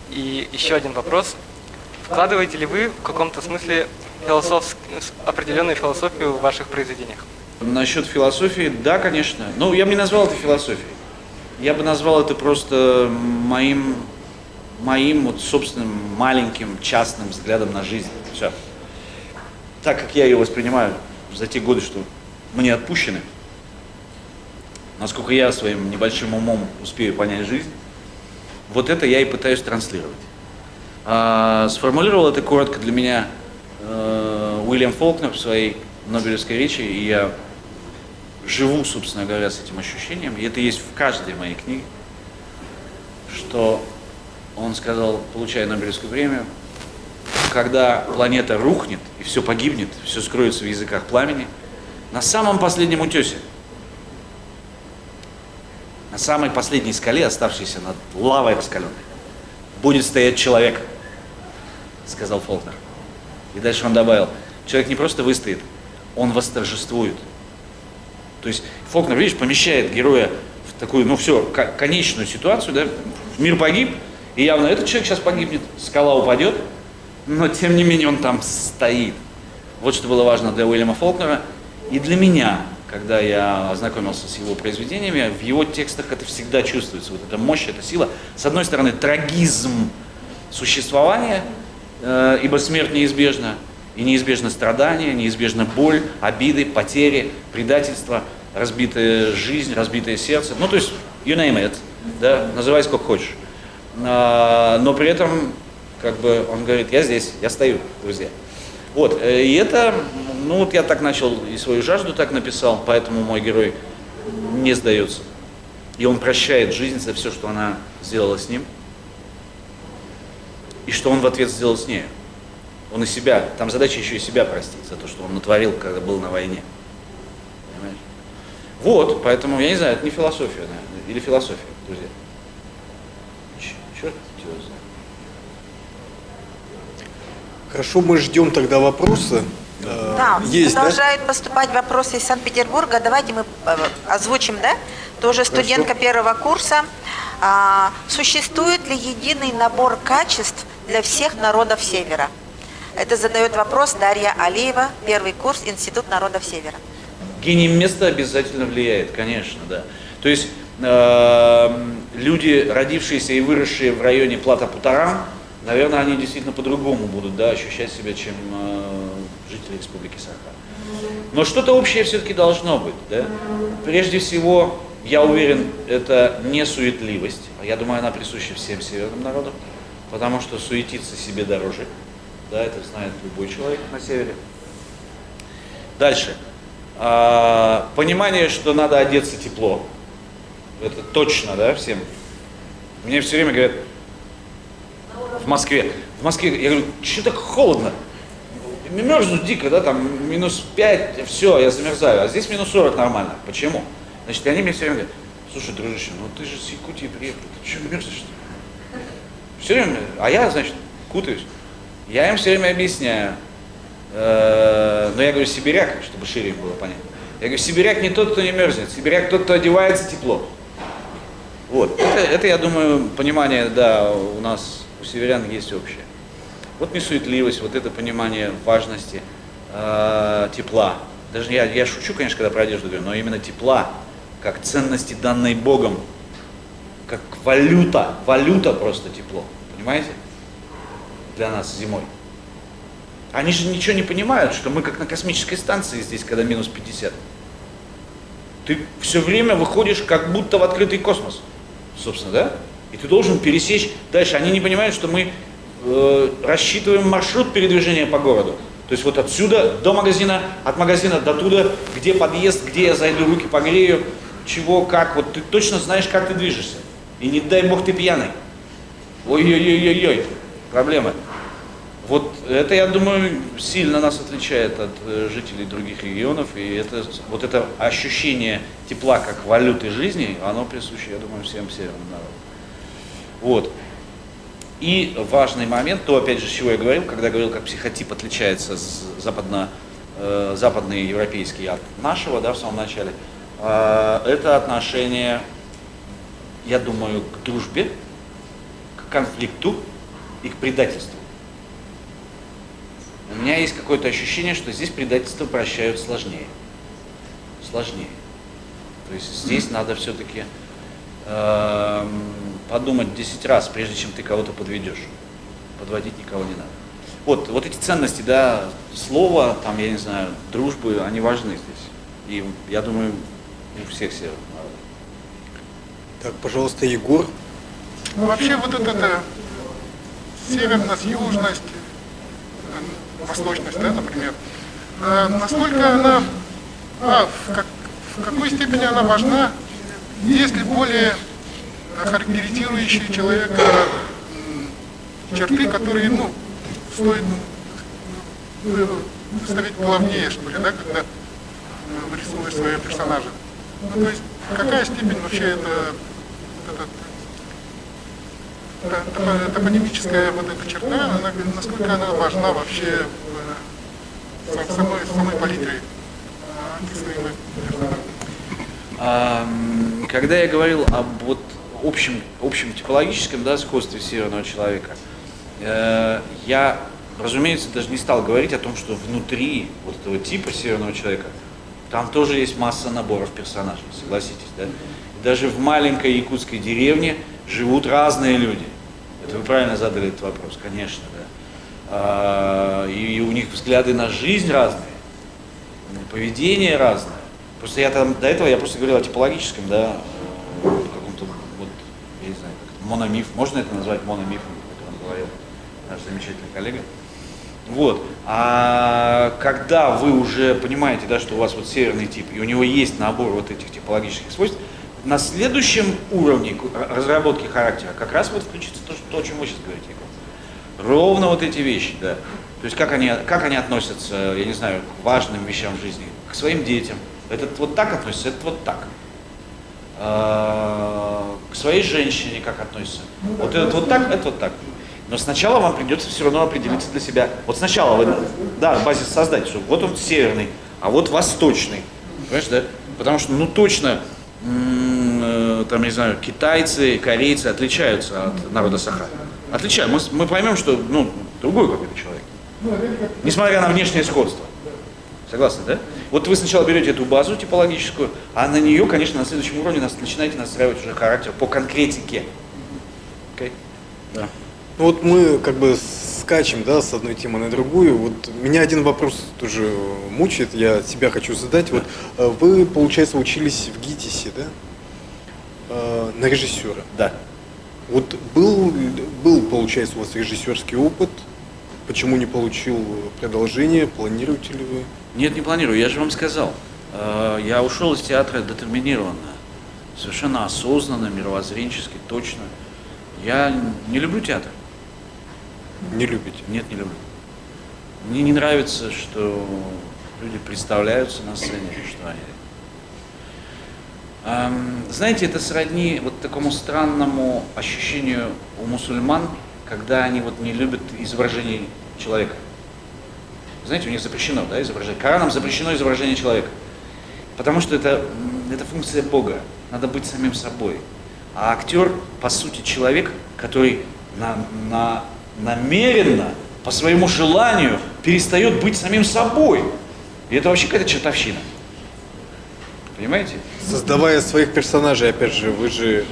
И еще один вопрос. Вкладываете ли вы в каком-то смысле определенную философию в ваших произведениях? Насчет философии, да, конечно. Ну, я бы не назвал это философией. Я бы назвал это просто моим вот собственным маленьким частным взглядом на жизнь. Все. Так как я ее воспринимаю за те годы, что мне отпущены, насколько я своим небольшим умом успею понять жизнь, вот это я и пытаюсь транслировать. Сформулировал это коротко для меня Уильям Фолкнер в своей Нобелевской речи, и я живу, собственно говоря, с этим ощущением, и это есть в каждой моей книге, что он сказал, получая Нобелевскую премию, когда планета рухнет и все погибнет, все скроется в языках пламени, на самом последнем утесе, на самой последней скале, оставшейся над лавой раскаленной, будет стоять человек, сказал Фолкнер. И дальше он добавил, человек не просто выстоит, он восторжествует. То есть Фолкнер, видишь, помещает героя в такую, ну все, конечную ситуацию, да, мир погиб, и явно этот человек сейчас погибнет, скала упадет, но тем не менее он там стоит. Вот что было важно для Уильяма Фолкнера и для меня, когда я ознакомился с его произведениями, в его текстах это всегда чувствуется, вот эта мощь, эта сила. С одной стороны, трагизм существования, ибо смерть неизбежна, и неизбежно страдание, неизбежна боль, обиды, потери, предательство, разбитая жизнь, разбитое сердце. Ну, то есть, you name it, да, называй сколько хочешь. Но при этом, как бы, он говорит, я здесь, я стою, друзья. Вот, и это, ну, вот я так начал и свою жажду так написал, поэтому мой герой не сдается. И он прощает жизнь за все, что она сделала с ним, и что он в ответ сделал с нею. Он и себя, там задача еще и себя простить за то, что он натворил, когда был на войне. Понимаешь? Вот, поэтому, я не знаю, это не философия, наверное, или философия, друзья. Черт его знает. Хорошо, мы ждем тогда вопросы. Да, есть, продолжают поступать вопросы из Санкт-Петербурга. Давайте мы озвучим, да? Тоже студентка первого курса. Существует ли единый набор качеств для всех народов Севера? Это задает вопрос Дарья Алиева, первый курс, Институт народов Севера. Гений места обязательно влияет, конечно, да. То есть люди, родившиеся и выросшие в районе Плата-Путарам, наверное, они действительно по-другому будут, да, ощущать себя, чем жителей Республики Саха. Но что-то общее все-таки должно быть. Да? Прежде всего, я уверен, это не суетливость. Я думаю, она присуща всем северным народам, потому что суетиться себе дороже. Да, это знает любой человек на севере. Дальше. Понимание, что надо одеться тепло. Это точно, да, всем. Мне все время говорят, в Москве, я говорю, что так холодно? Мерзнут дико, да, там -5, все, я замерзаю, а здесь -40 нормально. Почему? Значит, они мне все время говорят, слушай, дружище, ну ты же с Якутии приехал, ты что мерзнешь-то? Все время, а я, значит, кутаюсь. Я им все время объясняю, но я говорю, сибиряк, чтобы шире было понятно. Я говорю, сибиряк не тот, кто не мерзнет, сибиряк тот, кто одевается тепло. Вот, это, я думаю, понимание, да, у нас, у северян есть общее. Вот несуетливость, вот это понимание важности тепла. Даже я шучу, конечно, когда про одежду говорю, но именно тепла, как ценности, данной Богом, как валюта просто тепло, понимаете? Для нас зимой. Они же ничего не понимают, что мы как на космической станции здесь, когда -50. Ты все время выходишь как будто в открытый космос, собственно, да? И ты должен пересечь дальше. Они не понимают, что мы рассчитываем маршрут передвижения по городу. То есть вот отсюда до магазина, от магазина до туда, где подъезд, где я зайду, руки погрею, чего, как. Вот ты точно знаешь, как ты движешься. И не дай бог ты пьяный. Ой-ой-ой-ой-ой, проблемы. Вот это, я думаю, сильно нас отличает от жителей других регионов. И это, вот это ощущение тепла как валюты жизни, оно присуще, я думаю, всем северным народам. Вот. И важный момент, то, опять же, с чего я говорил, когда говорил, как психотип отличается западный европейский от нашего, да, в самом начале, это отношение, я думаю, к дружбе, к конфликту и к предательству. У меня есть какое-то ощущение, что здесь предательство прощают сложнее. Сложнее. То есть здесь надо все-таки подумать 10 раз, прежде чем ты кого-то подведешь. Подводить никого не надо. Вот эти ценности, да, слова, там, я не знаю, дружбы, они важны здесь. И я думаю, у всех северных народов. Так, пожалуйста, Егор. Ну, вообще вот эта северность, южность, восточность, да, например, насколько она, в какой степени она важна, есть ли более характеризующие человека черты, которые, ну, стоит выставить главнее, что ли, да, когда рисуешь своего персонажа. Ну, то есть, какая степень вообще топонимическая вот эта черта, она, насколько она важна вообще в самой палитре описываемой персонажа? Когда я говорил об вот общем типологическом, да, сходстве северного человека, я, разумеется, даже не стал говорить о том, что внутри вот этого типа северного человека там тоже есть масса наборов персонажей, согласитесь, да? Даже в маленькой якутской деревне живут разные люди. Это вы правильно задали этот вопрос, конечно, да. И у них взгляды на жизнь разные, поведение разное. Просто я там, до этого я просто говорил о типологическом, да, каком-то, вот, я не знаю, мономиф, можно это назвать мономифом, как он говорил, наш замечательный коллега. Вот, а когда вы уже понимаете, да, что у вас вот северный тип, и у него есть набор вот этих типологических свойств, на следующем уровне разработки характера как раз вот включится то, о чем вы сейчас говорите. Ровно вот эти вещи, да. То есть как они относятся, я не знаю, к важным вещам в жизни, к своим детям. Этот вот так относится, этот вот так. К своей женщине как относится. Вот этот вот так, это вот так. Но сначала вам придется все равно определиться для себя. Вот сначала вы, да, базис создать, что вот он северный, а вот восточный. Понимаешь, да? Потому что, ну точно, там, не знаю, китайцы, корейцы отличаются от народа Саха. Отличаются. Мы поймем, что, ну, другой какой-то человек. Несмотря на внешнее сходство. Согласны, да? Вот вы сначала берете эту базу типологическую, а на нее, конечно, на следующем уровне начинаете настраивать уже характер по конкретике. Okay? Да. Ну вот мы как бы скачем, да, с одной темы на другую. Вот меня один вопрос тоже мучает, я тебя хочу задать. Вот вы, получается, учились в ГИТИСе, да? На режиссера. Да. Вот был, получается, у вас режиссерский опыт. Почему не получил продолжение? Планируете ли вы? Нет, не планирую. Я же вам сказал. Я ушел из театра детерминированно. Совершенно осознанно, мировоззренчески, точно. Я не люблю театр. Не любите? Нет, не люблю. Мне не нравится, что люди представляются на сцене, что они... Знаете, это сродни вот такому странному ощущению у мусульман, когда они вот не любят изображений человека. Знаете, у них запрещено, да, изображение. Кораном запрещено изображение человека. Потому что это функция Бога. Надо быть самим собой. А актер, по сути, человек, который намеренно, по своему желанию, перестает быть самим собой. И это вообще какая-то чертовщина. Понимаете? Создавая своих персонажей, опять же, вы же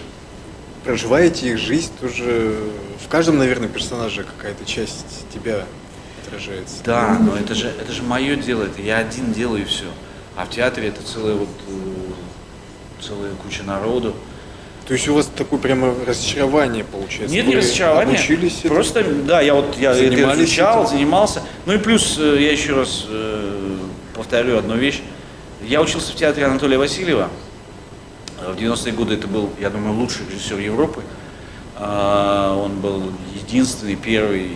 проживаете их жизнь, тоже в каждом, наверное, персонаже какая-то часть тебя отражается. Да, но это же мое дело, это я один делаю и все. А в театре это целая куча народу. То есть у вас такое прямо разочарование получается? Нет, вы не разочарование. Учились Просто, да, я это изучал, этим? занимался. Ну и плюс, я еще раз повторю одну вещь. Я учился в театре Анатолия Васильева. В 90-е годы это был, я думаю, лучший режиссер Европы. Он был единственный, первый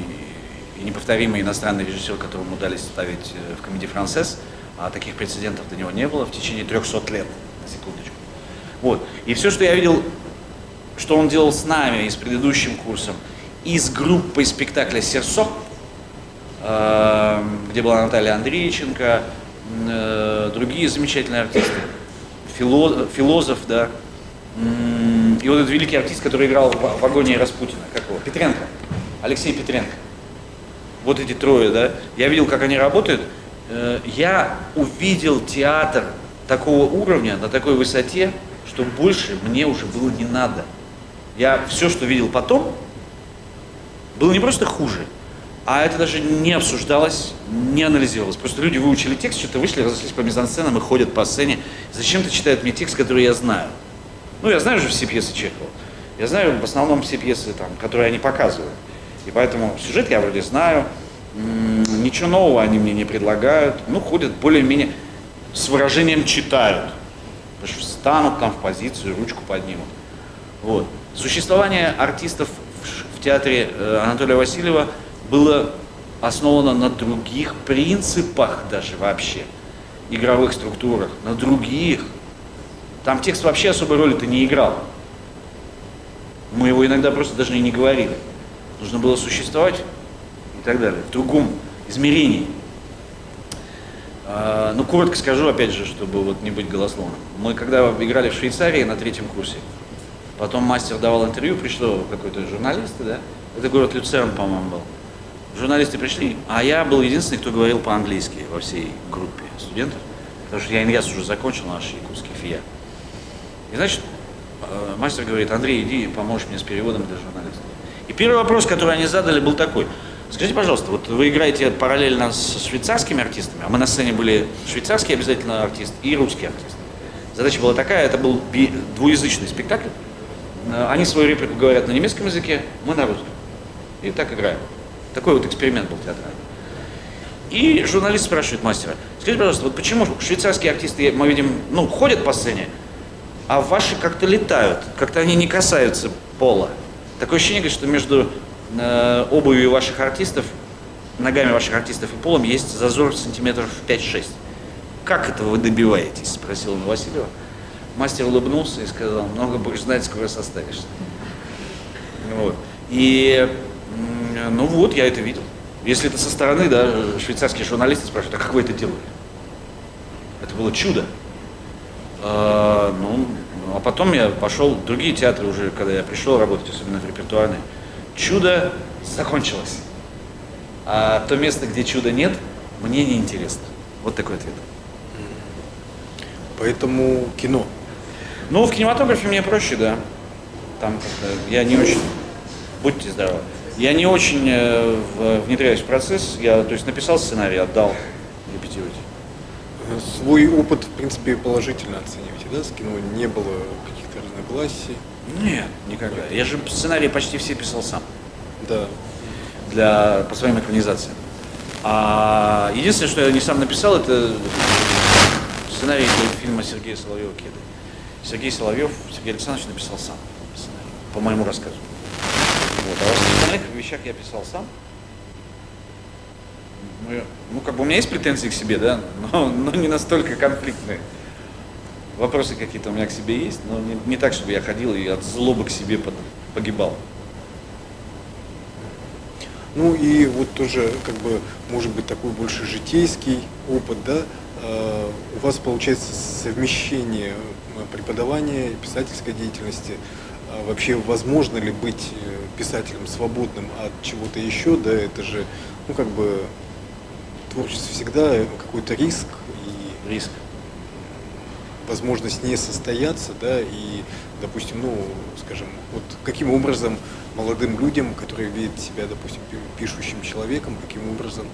и неповторимый иностранный режиссер, которому удалось ставить в комедии «Франсесс». А таких прецедентов до него не было в течение 300 лет, на секундочку. Вот. И все, что я видел, что он делал с нами и с предыдущим курсом, и с группой спектакля «Серсо», где была Наталья Андрейченко, другие замечательные артисты, философ, да, и вот этот великий артист, который играл в «Агонии Распутина», как его, Петренко, Алексей Петренко. Вот эти трое, да, я видел, как они работают. Я увидел театр такого уровня, на такой высоте, что больше мне уже было не надо. Я все, что видел потом, было не просто хуже, а это даже не обсуждалось, не анализировалось. Просто люди выучили текст, что-то вышли, разошлись по мизансценам и ходят по сцене. Зачем-то читают мне текст, который я знаю. Ну, я знаю же все пьесы Чехова. Я знаю в основном все пьесы, там, которые они показывают. И поэтому сюжет я вроде знаю. Ничего нового они мне не предлагают. Ну, ходят более-менее с выражением читают. Потому что встанут там в позицию, ручку поднимут. Вот. Существование артистов в театре Анатолия Васильева было основано на других принципах даже вообще. Игровых структурах. На других. Там текст вообще особой роли-то не играл. Мы его иногда просто даже и не говорили. Нужно было существовать и так далее, в другом измерении. Ну, коротко скажу, опять же, чтобы вот не быть голословным. Мы когда играли в Швейцарии на 3-м курсе, потом мастер давал интервью, пришло какой-то журналисты, да, это город Люцерн, по-моему, был. Журналисты пришли, а я был единственный, кто говорил по-английски во всей группе студентов, потому что я ИНЯС уже закончил, наш якутский ФИА. И, значит, мастер говорит: Андрей, иди поможешь мне с переводом для журналистов. И первый вопрос, который они задали, был такой: скажите, пожалуйста, вот вы играете параллельно с швейцарскими артистами, а мы на сцене были швейцарский обязательно артист и русский артист. Задача была такая, это был двуязычный спектакль. Они свою реплику говорят на немецком языке, мы на русском. И так играем. Такой вот эксперимент был театральный. И журналист спрашивает мастера: скажите, пожалуйста, вот почему швейцарские артисты, мы видим, ну, ходят по сцене, а ваши как-то летают, как-то они не касаются пола. Такое ощущение, что между обувью ваших артистов, ногами ваших артистов и полом есть зазор сантиметров 5-6. Как этого вы добиваетесь? Спросил он Васильева. Мастер улыбнулся и сказал: много будешь знать, скоро состаришься. Вот. И, ну вот, я это видел. Если это со стороны, да, швейцарские журналисты спрашивают: а как вы это делали? Это было чудо. Ну, а потом я пошел в другие театры уже, когда я пришел работать, особенно в репертуарные. Чудо закончилось. А то место, где чуда нет, мне не интересно. Вот такой ответ. Поэтому кино. Ну, в кинематографе мне проще, да. Там как-то я не очень... Будьте здоровы. Я не очень внедряюсь в процесс, я, то есть, написал сценарий, отдал репетировать. Свой опыт, в принципе, положительно оцениваете, да? С кино не было каких-то разногласий? Нет, никогда. Я же сценарии почти все писал сам. Да. По своим экранизациям. А единственное, что я не сам написал, это сценарий для фильма Сергея Соловьева «Кеды». Сергей Александрович написал сам сценарий, по моему рассказу. Вот. А во всех остальных вещах я писал сам. У меня есть претензии к себе, да, но не настолько конфликтные. Вопросы какие-то у меня к себе есть, но не так, чтобы я ходил и от злобы к себе погибал. Ну и вот тоже, может быть, такой больше житейский опыт, да? У вас получается совмещение преподавания и писательской деятельности. Вообще, возможно ли быть писателем свободным от чего-то еще, да? Это же, творчество всегда какой-то риск и возможность не состояться, да, и, допустим, вот каким образом молодым людям, которые видят себя, допустим, пишущим человеком, каким образом,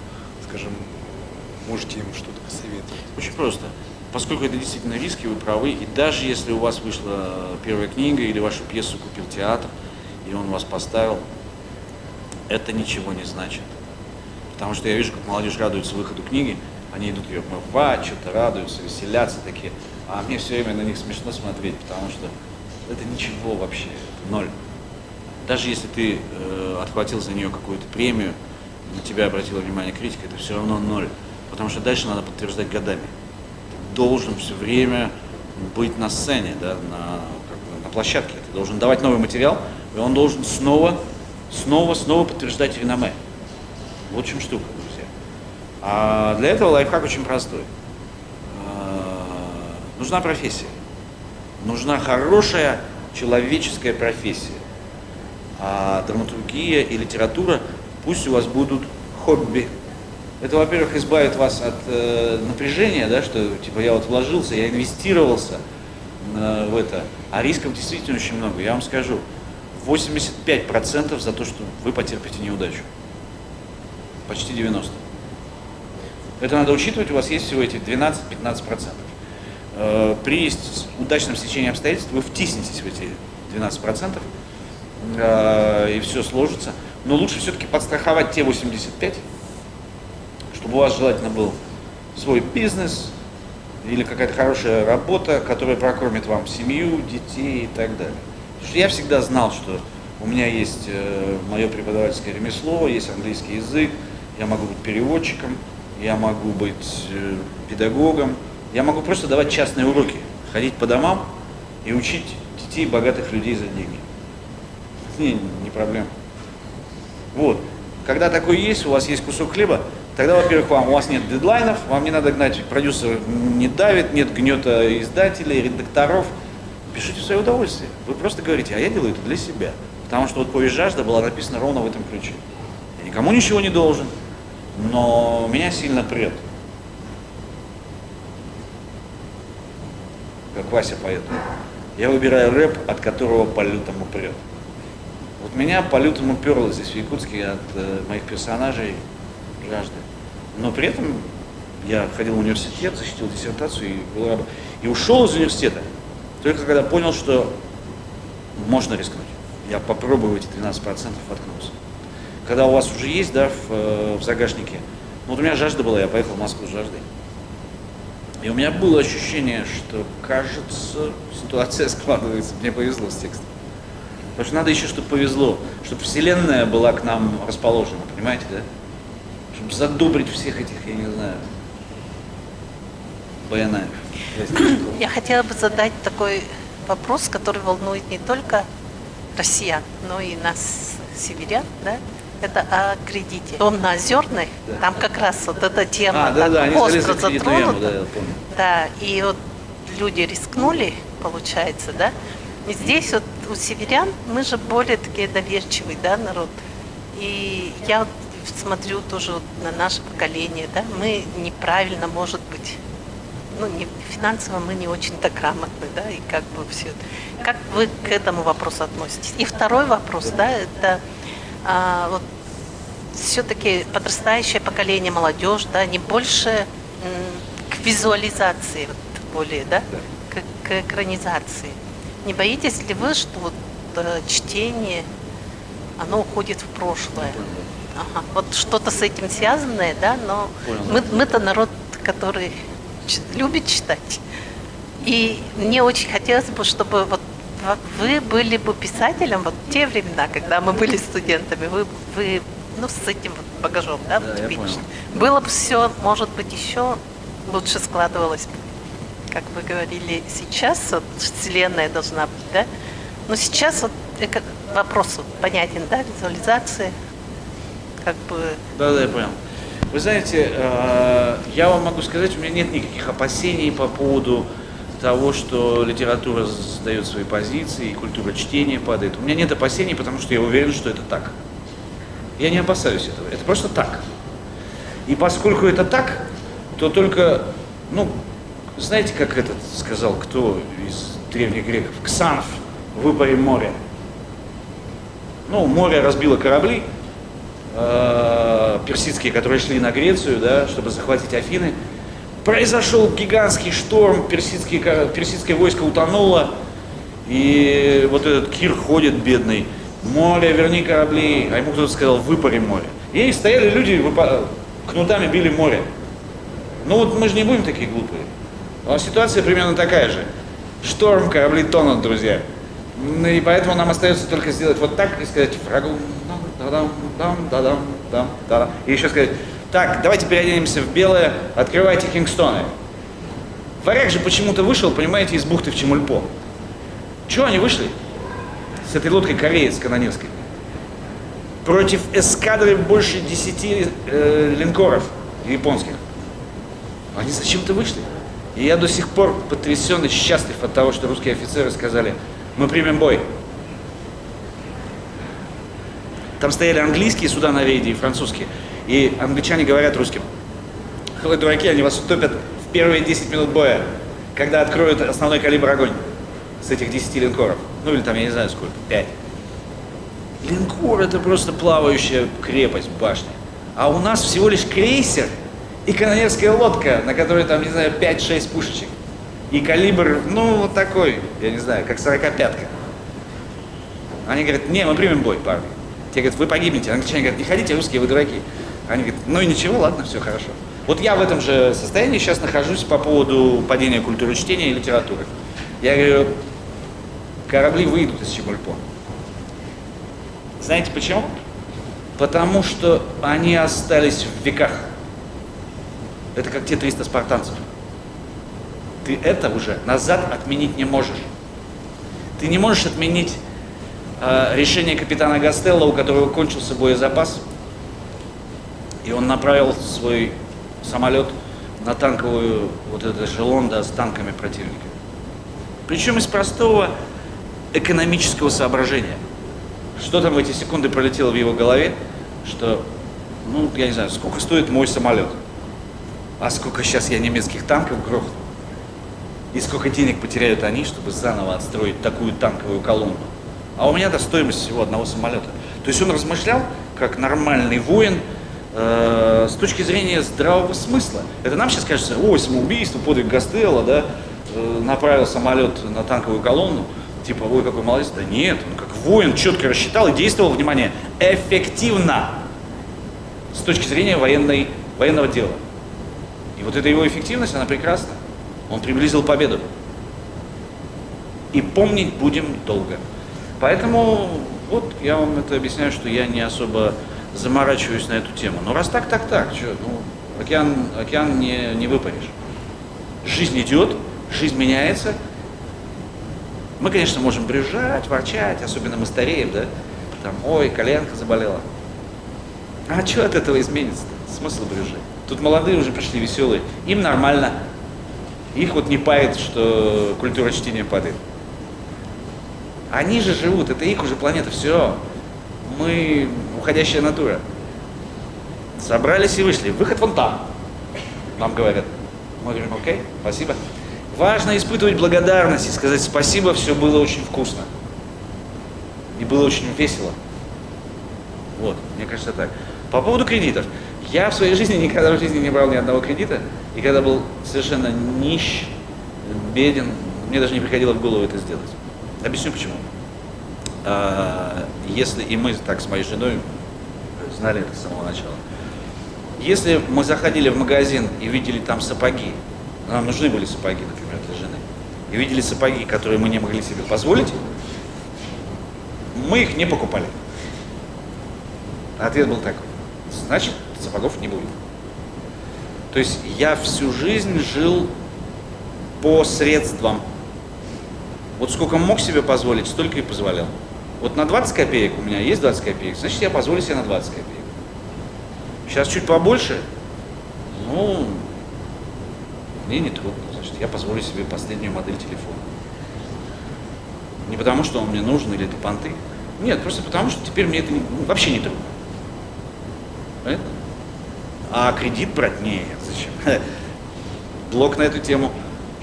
можете им что-то посоветовать? Очень просто. Поскольку это действительно риски, вы правы, и даже если у вас вышла первая книга или вашу пьесу купил театр, и он вас поставил, это ничего не значит. Потому что я вижу, как молодежь радуется выходу книги, они идут ее обмывать, что-то радуются, веселятся такие, а мне все время на них смешно смотреть, потому что это ничего вообще, это ноль. Даже если ты отхватил за нее какую-то премию, на тебя обратила внимание критика, это все равно ноль. Потому что дальше надо подтверждать годами. Ты должен все время быть на сцене, да, на площадке. Ты должен давать новый материал, и он должен снова подтверждать реноме. Вот в чем штука, друзья. А для этого лайфхак очень простой. Нужна профессия. Нужна хорошая человеческая профессия. А драматургия и литература пусть у вас будут хобби. Это, во-первых, избавит вас от напряжения, да, что типа я вот вложился, я инвестировался в это, а рисков действительно очень много. Я вам скажу, 85% за то, что вы потерпите неудачу. Почти 90%. Это надо учитывать, у вас есть всего эти 12-15%. При удачном стечении обстоятельств вы втиснетесь в эти 12%, и все сложится. Но лучше все-таки подстраховать те 85%, чтобы у вас желательно был свой бизнес или какая-то хорошая работа, которая прокормит вам семью, детей и так далее. Потому что я всегда знал, что у меня есть мое преподавательское ремесло, есть английский язык, я могу быть переводчиком, я могу быть педагогом, я могу просто давать частные уроки, ходить по домам и учить детей богатых людей за деньги. Не проблема. Вот. Когда такое есть, у вас есть кусок хлеба, тогда, во-первых, у вас нет дедлайнов, вам не надо гнать, продюсер не давит, нет гнета издателей, редакторов. Пишите в свое удовольствие. Вы просто говорите, а я делаю это для себя. Потому что вот «Повесть жажда» была написана ровно в этом ключе. Я никому ничего не должен, но меня сильно прет. Как Вася поет. Я выбираю рэп, от которого по-лютому прет. Вот меня по-лютому перло здесь в Якутске от моих персонажей жажды. Но при этом я ходил в университет, защитил диссертацию и ушел из университета. Только когда понял, что можно рискнуть. Я попробую эти 12% воткнуться. Когда у вас уже есть, да, в загашнике. Ну вот у меня жажда была, я поехал в Москву с жаждой. И у меня было ощущение, что, кажется, ситуация складывается. Мне повезло с текстом. Потому что надо еще, чтобы повезло, чтобы вселенная была к нам расположена, понимаете, да? Чтобы задобрить всех этих, я не знаю, баянаев. Я хотела бы задать такой вопрос, который волнует не только россиян, но и нас, северян, да? Это о кредите. Дом на Озерной, да. Там как раз вот эта тема остро затронута. Да, и вот люди рискнули, получается, да? И здесь вот у северян мы же более такие доверчивый, да, народ. И я вот смотрю тоже вот на наше поколение, да, мы неправильно, может быть, финансово мы не очень-то грамотны, да, и как бы все. Как вы к этому вопросу относитесь? И второй вопрос, да, это вот все-таки подрастающее поколение, молодежь, да, не больше к визуализации, вот, более, да, к экранизации. Не боитесь ли вы, что вот, чтение, оно уходит в прошлое? Ага. Вот что-то с этим связанное, да, но мы-то народ, который любит читать. И мне очень хотелось бы, чтобы вот вы были бы писателем вот в те времена, когда мы были студентами, вы ну, с этим вот багажом, да, вот типичным. Было бы все, может быть, еще лучше складывалось бы. Как вы говорили, сейчас вот вселенная должна быть, да? Но сейчас вот вопрос вот понятен, да, визуализация, как бы... Да, я понял. Вы знаете, я вам могу сказать, у меня нет никаких опасений по поводу того, что литература сдает свои позиции, и культура чтения падает. У меня нет опасений, потому что я уверен, что это так. Я не опасаюсь этого, это просто так. И поскольку это так, то только, ну, знаете, как этот сказал, кто из древних греков? Ксанф, выпари море. Ну, море разбило корабли персидские, которые шли на Грецию, да, чтобы захватить Афины. Произошел гигантский шторм, персидское войско утонуло, и вот этот Кир ходит бедный. Море, верни корабли, а ему кто-то сказал, выпари море. И стояли люди, кнутами били море. Ну вот мы же не будем такие глупые. А ситуация примерно такая же. Шторм, корабли тонут, друзья. И поэтому нам остается только сделать вот так и сказать врагу и еще сказать, так, давайте переоденемся в белое, открывайте Кингстоны. Варяг же почему-то вышел, понимаете, из бухты в Чемульпо. Чего они вышли? С этой лодкой кореец канонерской. Против эскадры больше 10 линкоров японских. Они зачем-то вышли. И я до сих пор потрясен и счастлив от того, что русские офицеры сказали, мы примем бой. Там стояли английские суда на рейде и французские. И англичане говорят русским, вы дураки, они вас утопят в первые 10 минут боя, когда откроют основной калибр огонь с этих 10 линкоров. Ну или там, я не знаю сколько, 5. Линкор — это просто плавающая крепость, башня. А у нас всего лишь крейсер и канонерская лодка, на которой там, не знаю, 5-6 пушечек. И калибр, ну, вот такой, я не знаю, как 45-ка. Они говорят, не, мы примем бой, парни. Те говорят, вы погибнете. Англичане говорят, не ходите, русские, вы дураки. Они говорят, ну и ничего, ладно, все хорошо. Вот я в этом же состоянии сейчас нахожусь по поводу падения культуры чтения и литературы. Я говорю, корабли выйдут из Чемульпо. Знаете почему? Потому что они остались в веках. Это как те 300 спартанцев. Ты это уже назад отменить не можешь. Ты не можешь отменить решение капитана Гастелло, у которого кончился боезапас, и он направил свой самолет на танковую вот это эшелон, да, с танками противника. Причем из простого экономического соображения. Что там в эти секунды пролетело в его голове, что, ну, я не знаю, сколько стоит мой самолет, а сколько сейчас я немецких танков грохну, и сколько денег потеряют они, чтобы заново отстроить такую танковую колонну. А у меня-то стоимость всего одного самолета. То есть он размышлял, как нормальный воин, с точки зрения здравого смысла. Это нам сейчас кажется, ой, самоубийство, подвиг Гастелло, да, направил самолет на танковую колонну, типа, ой, какой молодец. Да нет, он как воин четко рассчитал и действовал, внимание, эффективно с точки зрения военного дела. И вот эта его эффективность, она прекрасна. Он приблизил победу. И помнить будем долго. Поэтому вот я вам это объясняю, что я не особо заморачиваюсь на эту тему. Но раз так, что, ну, океан не выпаришь. Жизнь идет, жизнь меняется. Мы, конечно, можем брюзжать, ворчать, особенно мы стареем, да? Там, ой, коленка заболела. А что от этого изменится-то? Смысл брюзжать? Тут молодые уже пришли, веселые. Им нормально. Их вот не парит, что культура чтения падает. Они же живут, это их уже планета, все. Мы уходящая натура. Собрались и вышли. Выход вон там, нам говорят. Мы говорим, окей, спасибо. Важно испытывать благодарность и сказать спасибо, все было очень вкусно. И было очень весело. Вот, мне кажется так. По поводу кредитов. Я в своей жизни никогда в жизни не брал ни одного кредита, и когда был совершенно нищ, беден, мне даже не приходило в голову это сделать. Объясню почему. Если, и мы так с моей женой знали это с самого начала, если мы заходили в магазин и видели там сапоги, нам нужны были сапоги, например, для жены, и видели сапоги, которые мы не могли себе позволить, мы их не покупали. Ответ был такой: значит, сапогов не будет. То есть я всю жизнь жил по средствам. Вот сколько мог себе позволить, столько и позволял. Вот на 20 копеек у меня есть 20 копеек, значит, я позволю себе на 20 копеек. Сейчас чуть побольше, ну, мне не трудно, значит, я позволю себе последнюю модель телефона. Не потому, что он мне нужен или это понты. Нет, просто потому, что теперь мне это вообще не трудно. Понятно? А кредит брать? Нет, зачем? Блог на эту тему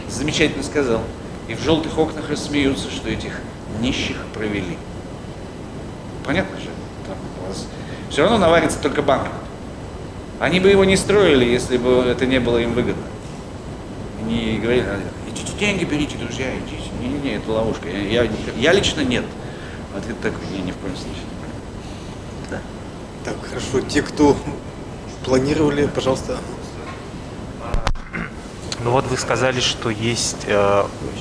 замечательно сказал. И в желтых окнах рассмеются, что этих нищих провели. Понятно же? Там у вас все равно наварится только банк. Они бы его не строили, если бы это не было им выгодно. Они говорили: идите деньги берите, друзья, идите. Не, это ловушка. Я лично нет. Ответ такой: не, ни в коем случае. Да. Так, хорошо. Те, кто планировали, пожалуйста. Ну вот вы сказали, что есть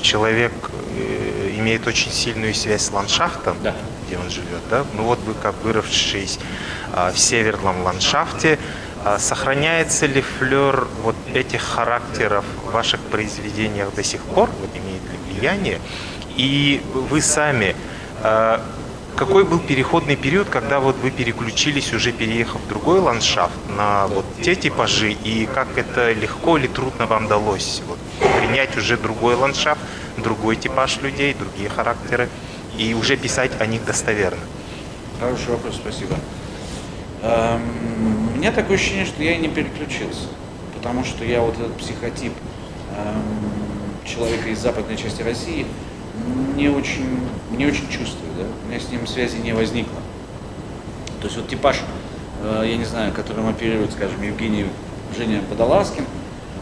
человек имеет очень сильную связь с ландшафтом, да, где он живет, да? Ну вот вы, как выросшись в северном ландшафте, сохраняется ли флер вот этих характеров в ваших произведениях до сих пор? Вот имеет ли влияние? И вы сами, какой был переходный период, когда вот вы переключились, уже переехав в другой ландшафт, на вот те типажи, и как это легко или трудно вам далось вот, принять уже другой ландшафт, другой типаж людей, другие характеры, и уже писать о них достоверно? Хороший вопрос, спасибо. У меня такое ощущение, что я и не переключился, потому что я вот этот психотип человека из западной части России не очень чувствую, да? У меня с ним связи не возникло. То есть вот типаж, я не знаю, которым оперирует, скажем, Женя Водолазкин,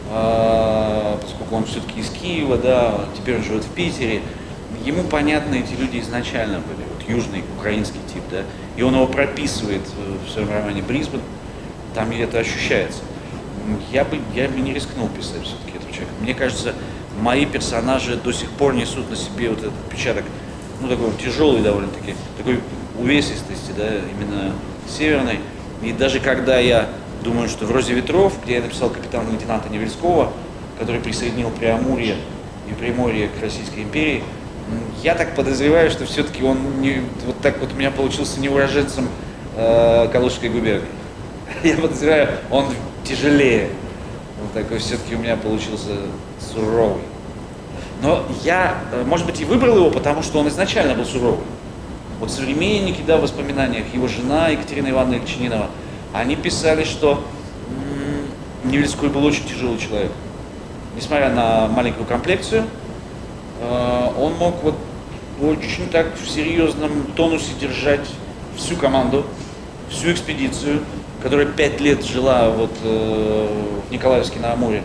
поскольку он все-таки из Киева, да, теперь он живет в Питере, ему понятны эти люди изначально были, вот южный украинский тип, да, и он его прописывает в своем романе «Брисбен», там это ощущается. Я бы не рискнул писать все-таки этого человека. Мне кажется, мои персонажи до сих пор несут на себе вот этот отпечаток, ну, такой тяжелый довольно-таки, такой увесистости, да, именно северной. И даже когда я думаю, что в «Розе ветров», где я написал капитана-лейтенанта Невельского, который присоединил Преамурье и Приморье к Российской империи, я так подозреваю, что все-таки он не, вот так вот у меня получился не уроженцем Калужской губернии. Я подозреваю, он тяжелее. Вот такой все-таки у меня получился суровый. Но я, может быть, и выбрал его, потому что он изначально был суровый. Вот современники, да, в воспоминаниях, его жена Екатерина Ивановна Ильчининова, они писали, что Невельской был очень тяжелый человек. Несмотря на маленькую комплекцию, он мог вот очень так в серьезном тонусе держать всю команду, всю экспедицию, которая 5 лет жила вот в Николаевске на Амуре,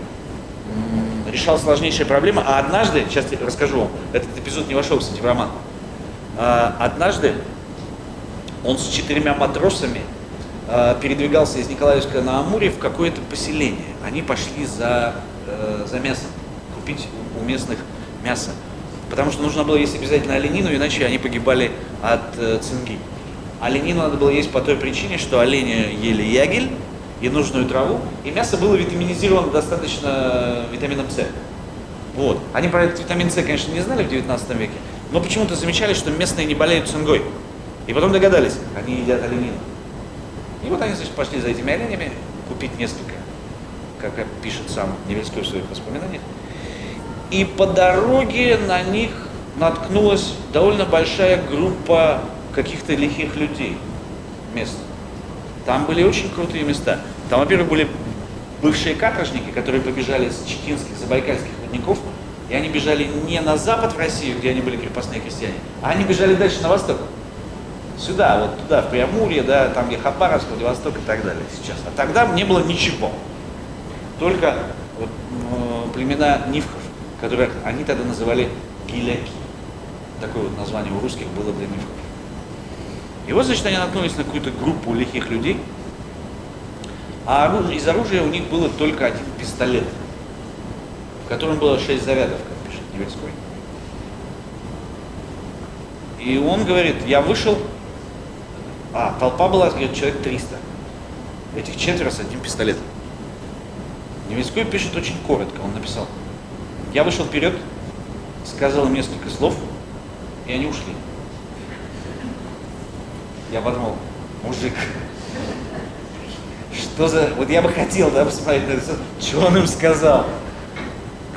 решал сложнейшие проблемы. А однажды, сейчас я расскажу вам, этот эпизод не вошел, кстати, в роман. Однажды он с 4 матросами передвигался из Николаевска на Амуре в какое-то поселение. Они пошли за мясом, купить у местных мясо. Потому что нужно было есть обязательно оленину, иначе они погибали от цинги. Оленину надо было есть по той причине, что олени ели ягель и нужную траву, и мясо было витаминизировано достаточно витамином С. Вот. Они про этот витамин С, конечно, не знали в 19 веке, но почему-то замечали, что местные не болеют цингой. И потом догадались, они едят оленину. И вот они, значит, пошли за этими оленями купить несколько, как пишет сам Невельской в своих воспоминаниях. И по дороге на них наткнулась довольно большая группа каких-то лихих людей местных. Там были очень крутые места. Там, во-первых, были бывшие каторжники, которые побежали с читинских, забайкальских рудников, и они бежали не на запад в Россию, где они были крепостные крестьяне, а они бежали дальше на восток. Сюда, вот туда, в Преамурье, да, там где Хабаровск, Владивосток и так далее сейчас. А тогда не было ничего. Только вот, племена нивхов, которых они тогда называли гиляки. Такое вот название у русских было для нивхов. И вот, значит, они наткнулись на какую-то группу лихих людей, а из оружия у них было только один пистолет, в котором было 6 зарядов, как пишет Невельской. И он говорит, я вышел, толпа была, говорит, человек 300. Этих 4 с одним пистолетом. Невельской пишет очень коротко, он написал, я вышел вперед, сказал им несколько слов, и они ушли. Я подумал, мужик, что за... Вот я бы хотел, да, посмотреть на это, что он им сказал.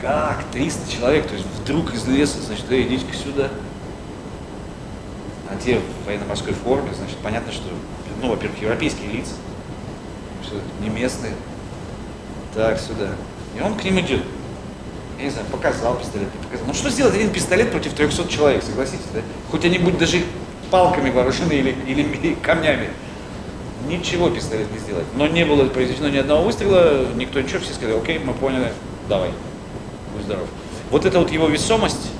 Как? 300 человек, то есть вдруг из леса, значит, идите-ка сюда. А те в военно-морской форме, значит, понятно, что, ну, во-первых, европейские лица, что не местные. Так, сюда. И он к ним идет. Я не знаю, показал пистолет, не показал. Ну что сделать один пистолет против 300 человек, согласитесь, да? Хоть они будут даже палками вооружены или камнями. Ничего пистолет не сделать. Но не было произведено ни одного выстрела, никто ничего, все сказали, окей, мы поняли, давай, будь здоров. Вот эта вот его весомость,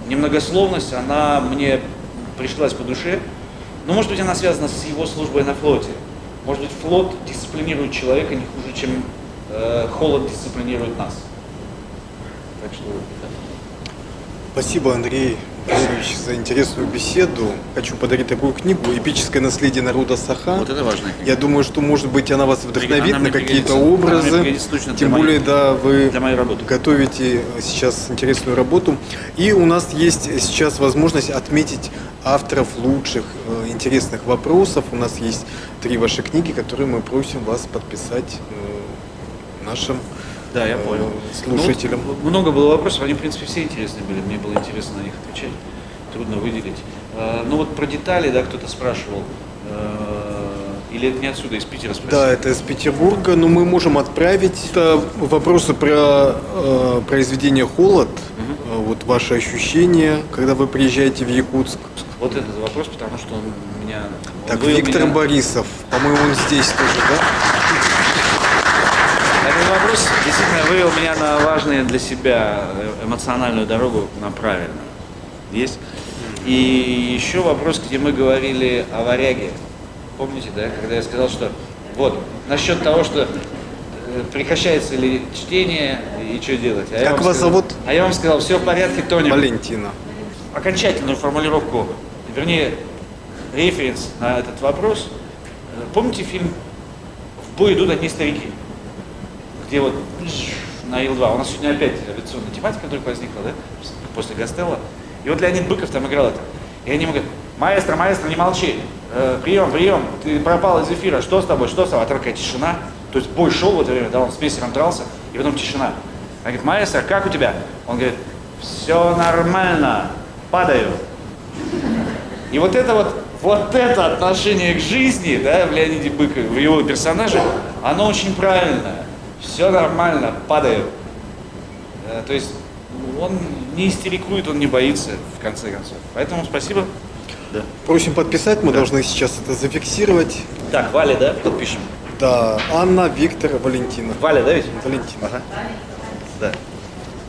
немногословность, она мне пришлась по душе. Но может быть она связана с его службой на флоте. Может быть флот дисциплинирует человека не хуже, чем холод дисциплинирует нас. Так что, да. Спасибо, Андрей Васильевич, за интересную беседу. Хочу подарить такую книгу «Эпическое наследие народа Саха». Вот это важная книга. Я думаю, что, может быть, она вас вдохновит на какие-то Она образы. Тем более, да, вы готовите сейчас интересную работу. И у нас есть сейчас возможность отметить авторов лучших, интересных вопросов. У нас есть 3 ваши книги, которые мы просим вас подписать нашим Да, я понял. слушателям. Ну, вот много было вопросов, они, в принципе, все интересные были, мне было интересно на них отвечать, трудно выделить. Ну вот про детали, да, кто-то спрашивал, или это не отсюда, из Питера спросили? Да, это из Петербурга, но мы можем отправить. Это вопросы про произведение «Холод», вот ваши ощущения, когда вы приезжаете в Якутск. Вот этот вопрос, потому что он меня... Так, Виктор Борисов, по-моему, он здесь тоже, да? Этот вопрос действительно вывел меня на важную для себя эмоциональную дорогу, на правильную. Есть. И еще вопрос, где мы говорили о варяге. Помните, да, когда я сказал, что вот, насчет того, что прекращается ли чтение и что делать. Как вас зовут? А я вам сказал, все в порядке, Тони. Валентина. Окончательную формулировку, вернее, референс на этот вопрос. Помните фильм «В бой идут одни старики», где вот на Ил-2, у нас сегодня опять авиационная тематика только возникла, да, после Гастелло. И вот Леонид Быков там играл это. И они ему говорят, маэстро, не молчи, прием, ты пропал из эфира, что с тобой, А там такая тишина, то есть бой шел в это время, да, он с мессером дрался, и потом тишина. Она говорит, маэстро, как у тебя? Он говорит, все нормально, падаю. И вот это отношение к жизни, да, в Леониде Быкове, в его персонаже, оно очень правильное. Все нормально, падаю. То есть он не истерикует, он не боится, в конце концов. Поэтому спасибо. Да. Просим подписать, мы должны сейчас это зафиксировать. Так, Валя, да, подпишем? Да, Анна, Виктор, Валентина. Валя, да ведь? Валентина. Ага. Да.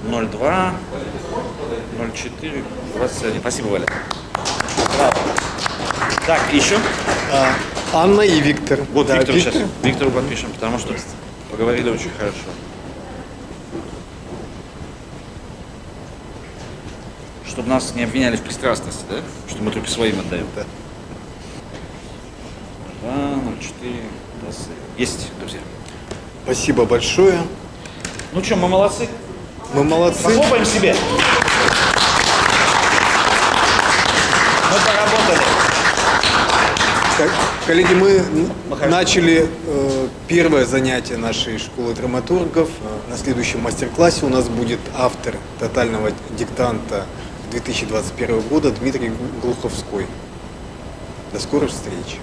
02, 04, 21. Спасибо, Валя. Браво. Так, еще? Анна и Виктор. Вот да, Виктору сейчас. Виктору подпишем, потому что поговорили очень хорошо. Чтобы нас не обвиняли в пристрастности, да? Что мы только своим отдаем. Да. 204. Есть, друзья. Спасибо большое. Ну что, мы молодцы? Мы молодцы. Похлопаем себе. Мы поработали. Коллеги, мы начали первое занятие нашей школы драматургов. На следующем мастер-классе у нас будет автор тотального диктанта 2021 года Дмитрий Глуховской. До скорых встреч.